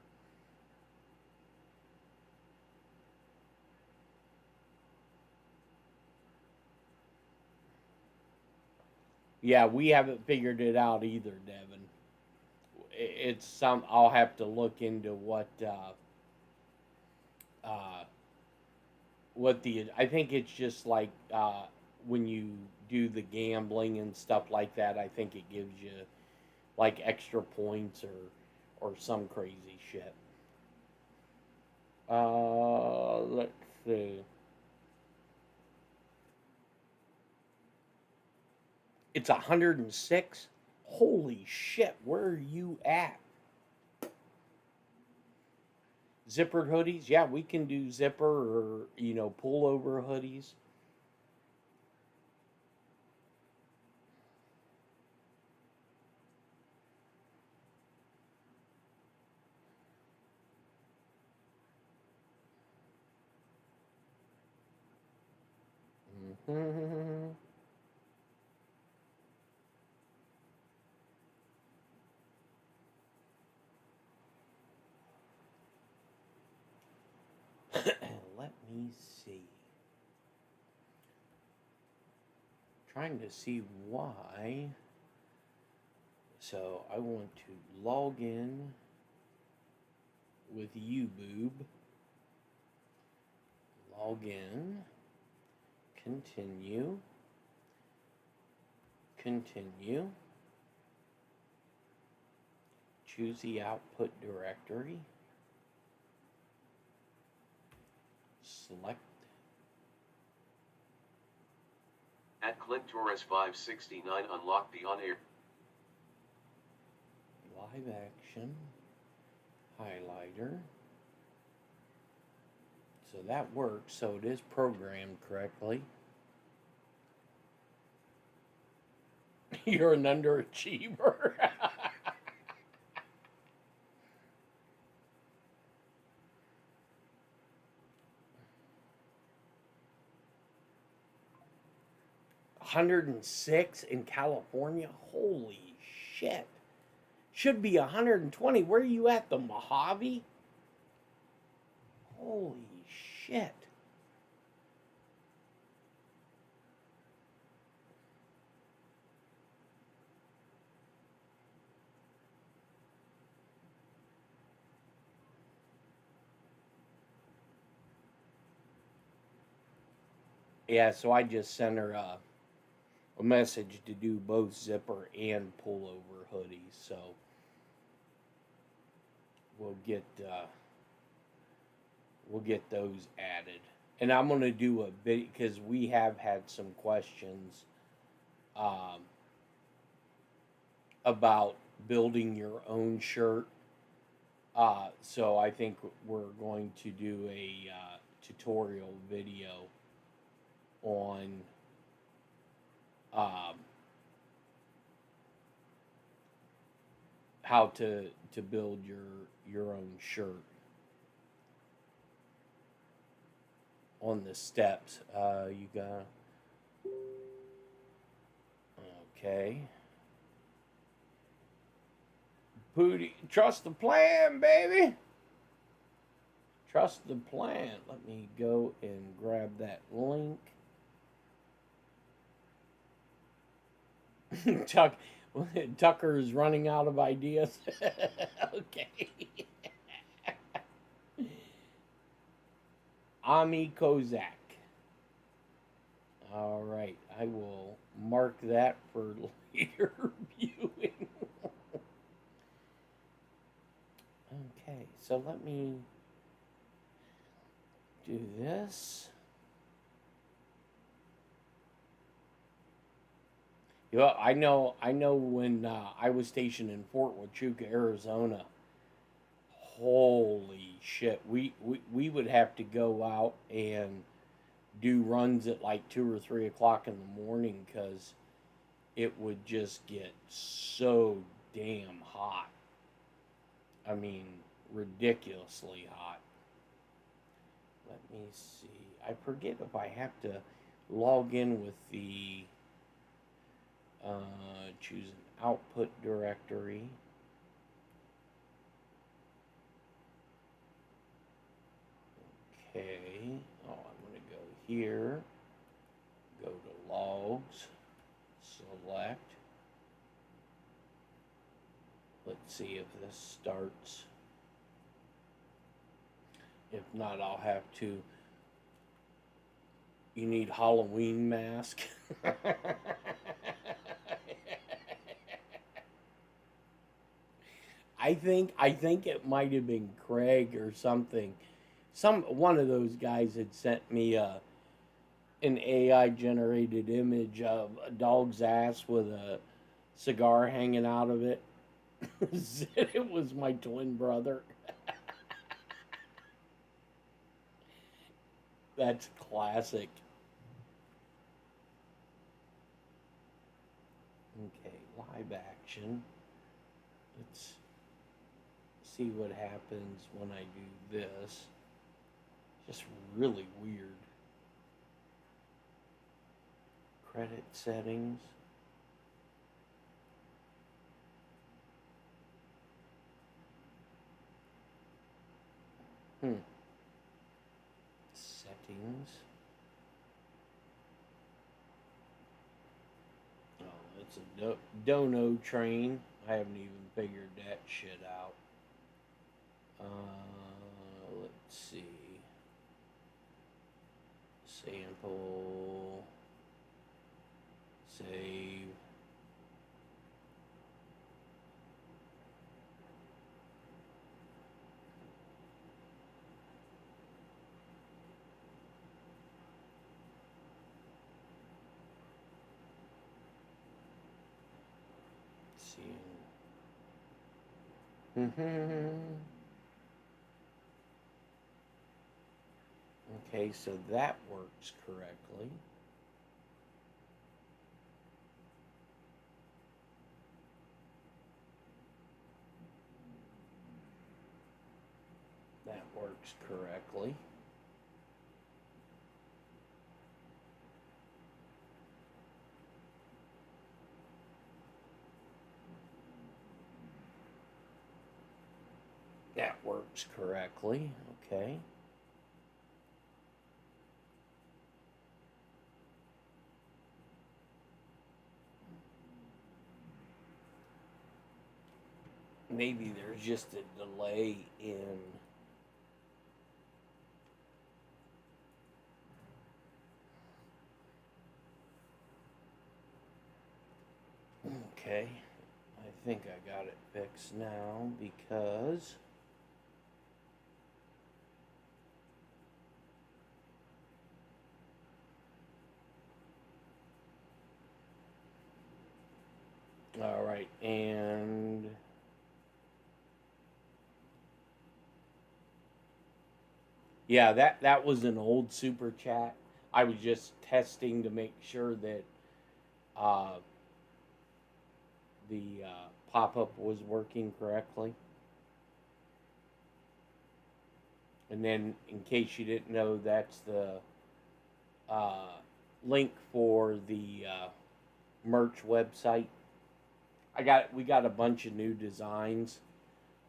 Yeah, we haven't figured it out either, Devin. It's some, I'll have to look into what the, I think it's just like when you do the gambling and stuff like that, I think it gives you like extra points or some crazy shit. Let's see. It's 106? Holy shit, where are you at? Zippered hoodies? Yeah, we can do zipper or, pullover hoodies. Mm-hmm. Let me see. Trying to see why. So I want to log in with YouBoob. Log in. Continue. Continue. Choose the output directory. Select. At Clint Torres 569 unlock the on-air. Live action. Highlighter. So that works, so it is programmed correctly. You're an underachiever. 106 in California. Holy shit. Should be 120. Where are you at, the Mojave? Holy shit. Yeah, so I just sent her a message to do both zipper and pullover hoodies. So we'll get those added. And I'm gonna do a bit because we have had some questions about building your own shirt. So I think we're going to do a tutorial video on how to build your own shirt on the steps. You got okay. Pooty, trust the plan, baby. Trust the plan. Let me go and grab that link. Tucker is running out of ideas. Okay. Ami Kozak. All right. I will mark that for later viewing. Okay. So let me do this. Yeah, I know when I was stationed in Fort Huachuca, Arizona, holy shit, we would have to go out and do runs at like 2 or 3 o'clock in the morning because it would just get so damn hot. I mean, ridiculously hot. Let me see. I forget if I have to log in with the choose an output directory. Okay. Oh, I'm going to go here. Go to logs. Select. Let's see if this starts. If not, I'll have to. You need Halloween mask. I think it might have been Craig or something. One of those guys had sent me an AI generated image of a dog's ass with a cigar hanging out of it. Said it was my twin brother. That's classic. Okay, live action. Let's see what happens when I do this. Just really weird. Credit settings. Settings. Oh, it's a dono train. I haven't even figured that shit out. Let's see. Sample. Save. Okay, so that works correctly. That works correctly. works correctly. Okay. Maybe there's just a delay in okay. I think I got it fixed now because all right, and yeah, that was an old super chat. I was just testing to make sure that uh, the pop-up was working correctly. And then, in case you didn't know, that's the uh, link for the merch website. We got a bunch of new designs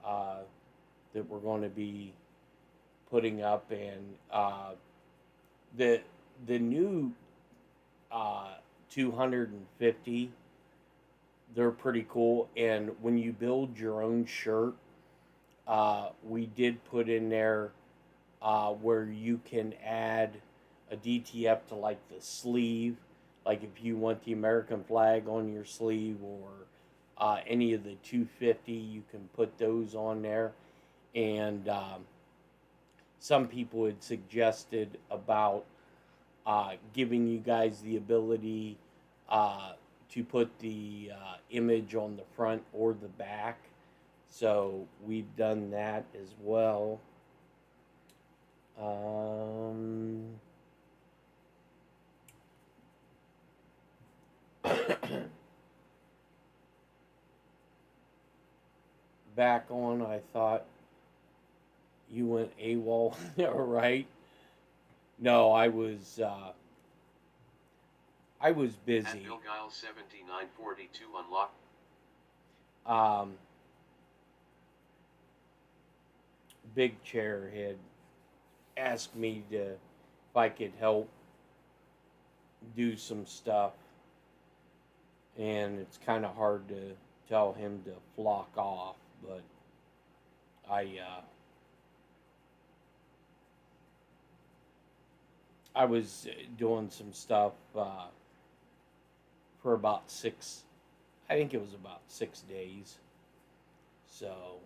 that we're going to be putting up, and the new 250, they're pretty cool. And when you build your own shirt, we did put in there where you can add a DTF to like the sleeve, like if you want the American flag on your sleeve or any of the 250, you can put those on there. And some people had suggested about giving you guys the ability to put the image on the front or the back. So we've done that as well. Back on, I thought you went AWOL, right? No, I was busy. At Bill Giles 7942 unlocked. Big Chair had asked me if I could help do some stuff, and it's kind of hard to tell him to flock off, but I was doing some stuff for about I think it was about 6 days. So,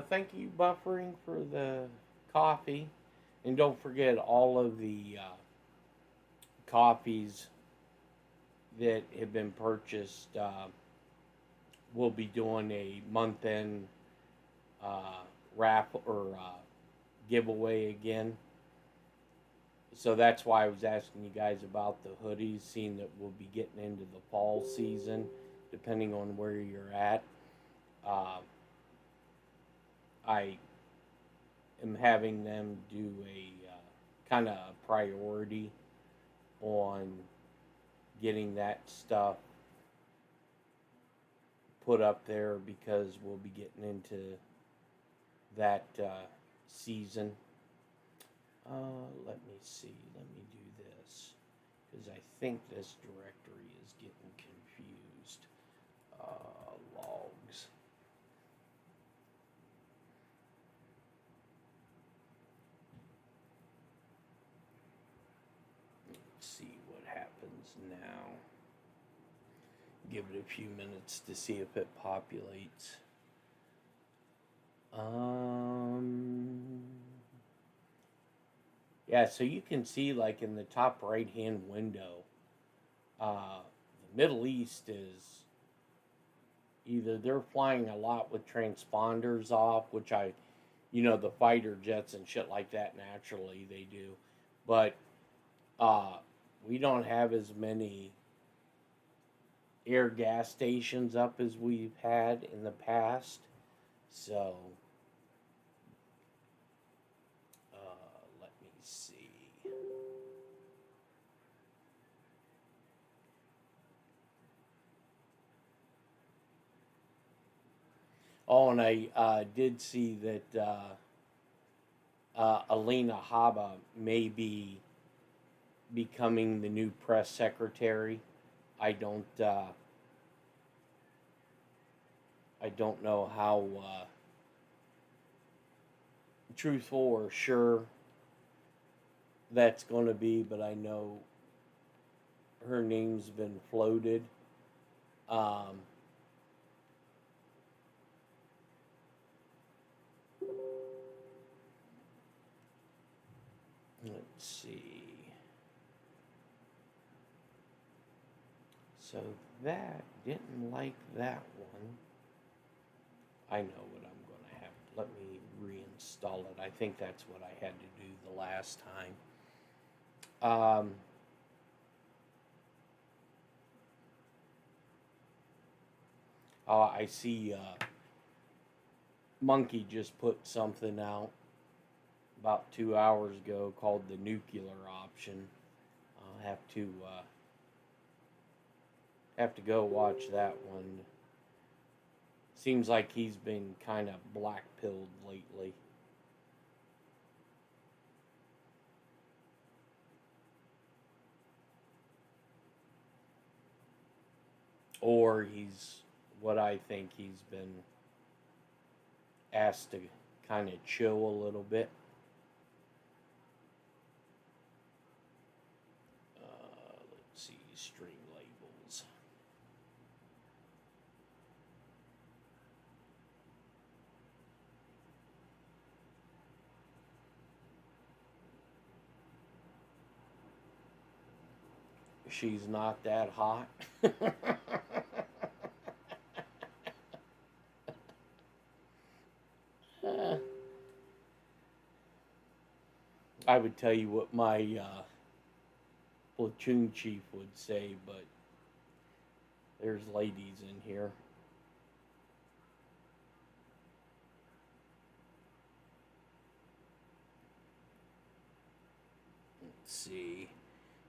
thank you, Buffering, for the coffee. And don't forget all of the coffees that have been purchased. We'll be doing a month-end raffle or giveaway again. So that's why I was asking you guys about the hoodies, seeing that we'll be getting into the fall season, depending on where you're at. I am having them do a kind of priority on getting that stuff put up there because we'll be getting into that season. Let me see. Let me do this because I think this directory is getting confused. Logs. Let's see what happens now. Give it a few minutes to see if it populates. Yeah, so you can see like in the top right hand window, the Middle East is either they're flying a lot with transponders off, which the fighter jets and shit like that, naturally they do. But we don't have as many air gas stations up as we've had in the past. So let me see. Oh, and I did see that Alina Habba may be becoming the new press secretary. I don't know how truthful or sure that's going to be, but I know her name's been floated. Um, let's see. So that didn't like that one. I know what I'm going to have. Let me reinstall it. I think that's what I had to do the last time. Oh, I see Monkey just put something out about 2 hours ago called the nuclear option. I'll have to go watch that one. Seems like he's been kind of black-pilled lately. Or he's, what I think he's been asked to kind of chill a little bit. Let's see, string labels. She's not that hot. I would tell you what my platoon chief would say, but there's ladies in here. Let's see.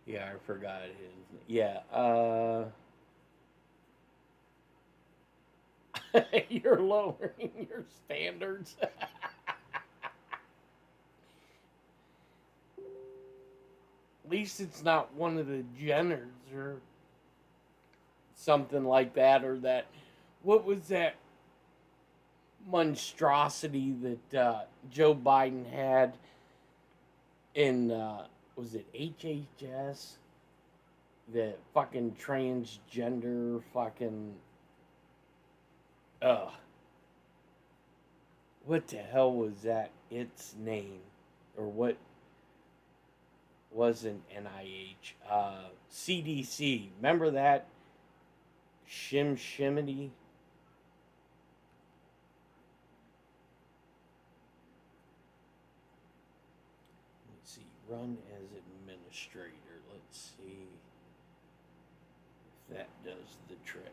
Yeah, I forgot his. Yeah, you're lowering your standards. At least it's not one of the Jenners or something like that, or that. What was that monstrosity that Joe Biden had in? Was it HHS? The fucking transgender fucking. Ugh. What the hell was that? Its name, or what? Wasn't NIH, CDC. Remember that shimshimity? Let's see. Run as administrator. Let's see if that does the trick.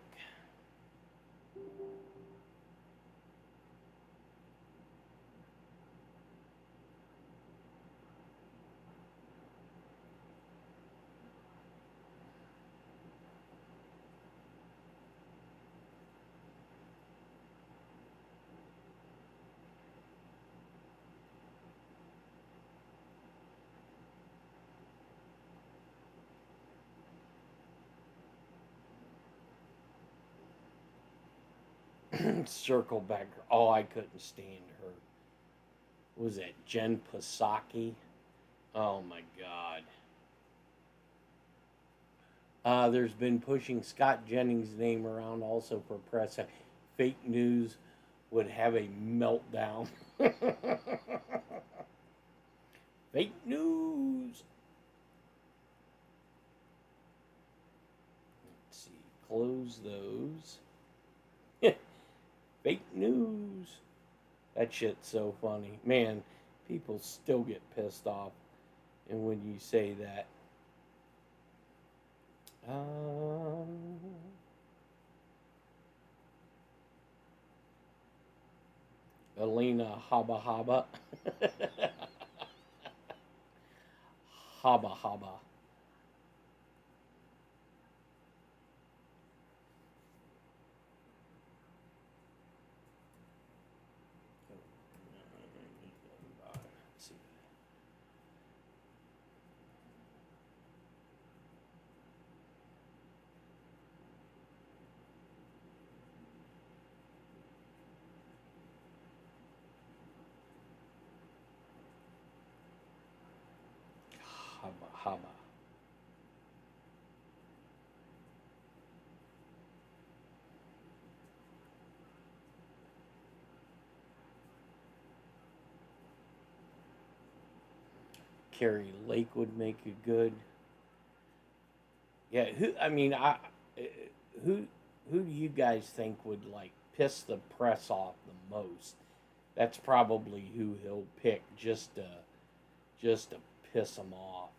Circle back. Oh, I couldn't stand her. What was that Jen Psaki? Oh my God. There's been pushing Scott Jennings' name around also for press. Fake news would have a meltdown. Fake news. Let's see. Close those. Fake news. That shit's so funny. Man, people still get pissed off. And when you say that. Alina Habba Habba. Habba Habba. haba. Carrie Lake would make a good. Yeah, who? I mean, who who do you guys think would like piss the press off the most? That's probably who he'll pick just to piss them off.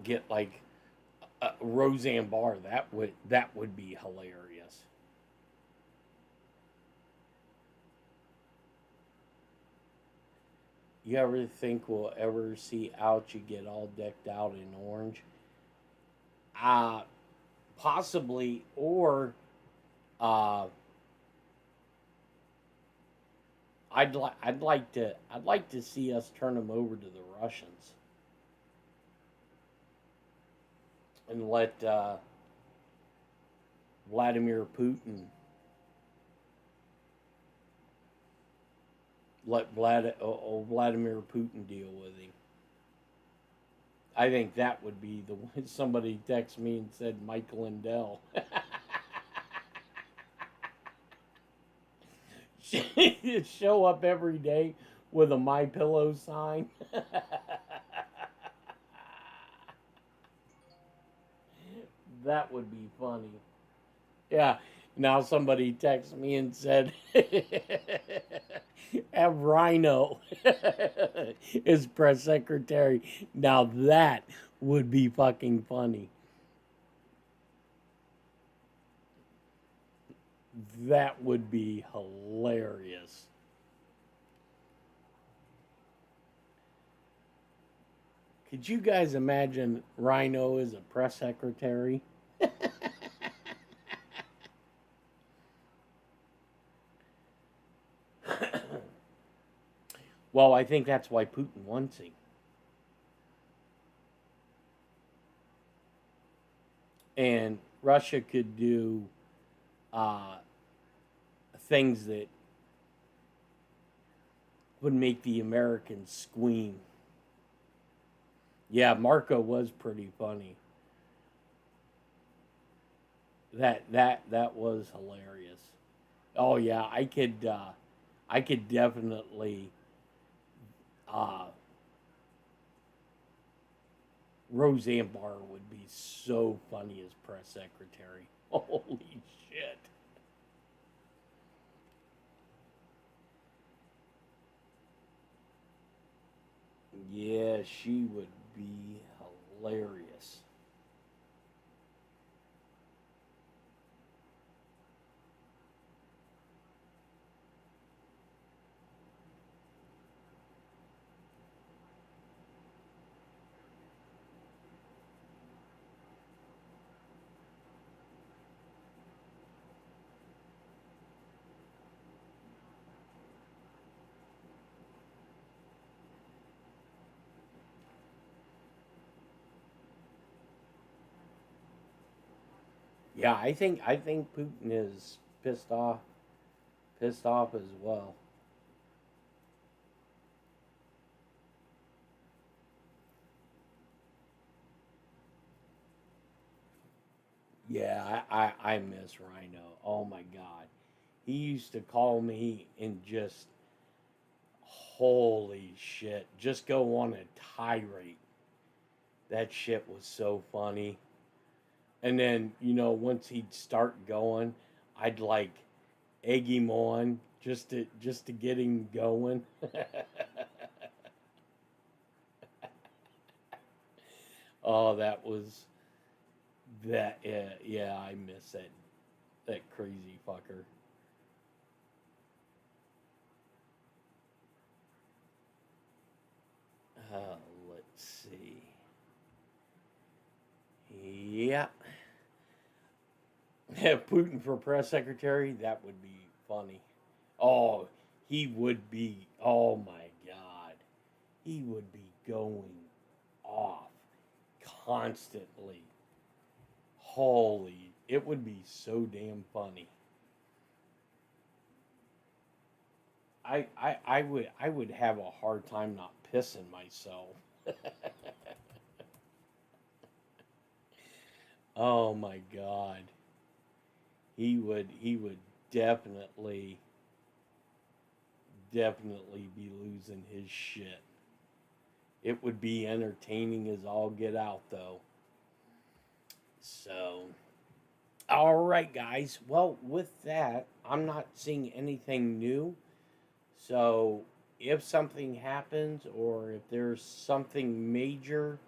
Get like Roseanne Barr. That would be hilarious. You ever think we'll ever see Ouchie get all decked out in orange? Uh Possibly, or uh, I'd like to see us turn him over to the Russians and let Vladimir Putin Vladimir Putin deal with him. I think that would be the one. Somebody texted me and said Michael Lindell. Show up every day with a My Pillow sign. That would be funny. Yeah. Now somebody texted me and said, "Have Rhino as press secretary." Now that would be fucking funny. That would be hilarious. Could you guys imagine Rhino as a press secretary? Well, I think that's why Putin wants him. And Russia could do uh, things that would make the Americans squeam. Yeah, Marco was pretty funny. That was hilarious. Oh yeah, I could definitely uh, Roseanne Barr would be so funny as press secretary. Holy shit. Yeah, she would be hilarious. Yeah, I think Putin is pissed off as well. Yeah, I miss Rhino. Oh my god. He used to call me and just holy shit, just go on a tirade. That shit was so funny. And then, once he'd start going, I'd like egg him on just to get him going. Oh, that. Yeah, yeah, I miss that crazy fucker. Uh, let's see. Yeah, Putin for press secretary. That would be funny. Oh, he would be, oh my God, he would be going off constantly. Holy, it would be so damn funny. I would have a hard time not pissing myself. Oh my God. He would definitely be losing his shit. It would be entertaining as all get out though. So all right guys. Well, with that, I'm not seeing anything new. So if something happens or if there's something major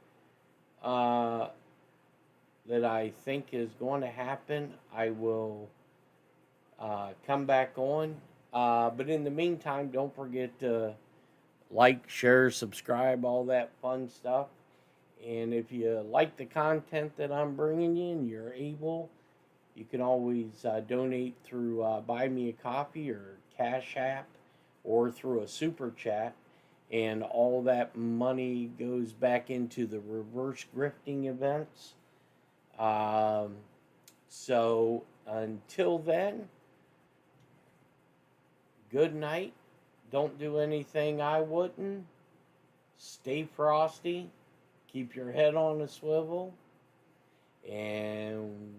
uh that I think is going to happen, I will come back on. But in the meantime, don't forget to like, share, subscribe, all that fun stuff. And if you like the content that I'm bringing you and you're able, you can always donate through Buy Me a Coffee or Cash App or through a Super Chat. And all that money goes back into the reverse grifting events. So until then, good night. Don't do anything I wouldn't. Stay frosty. Keep your head on a swivel. And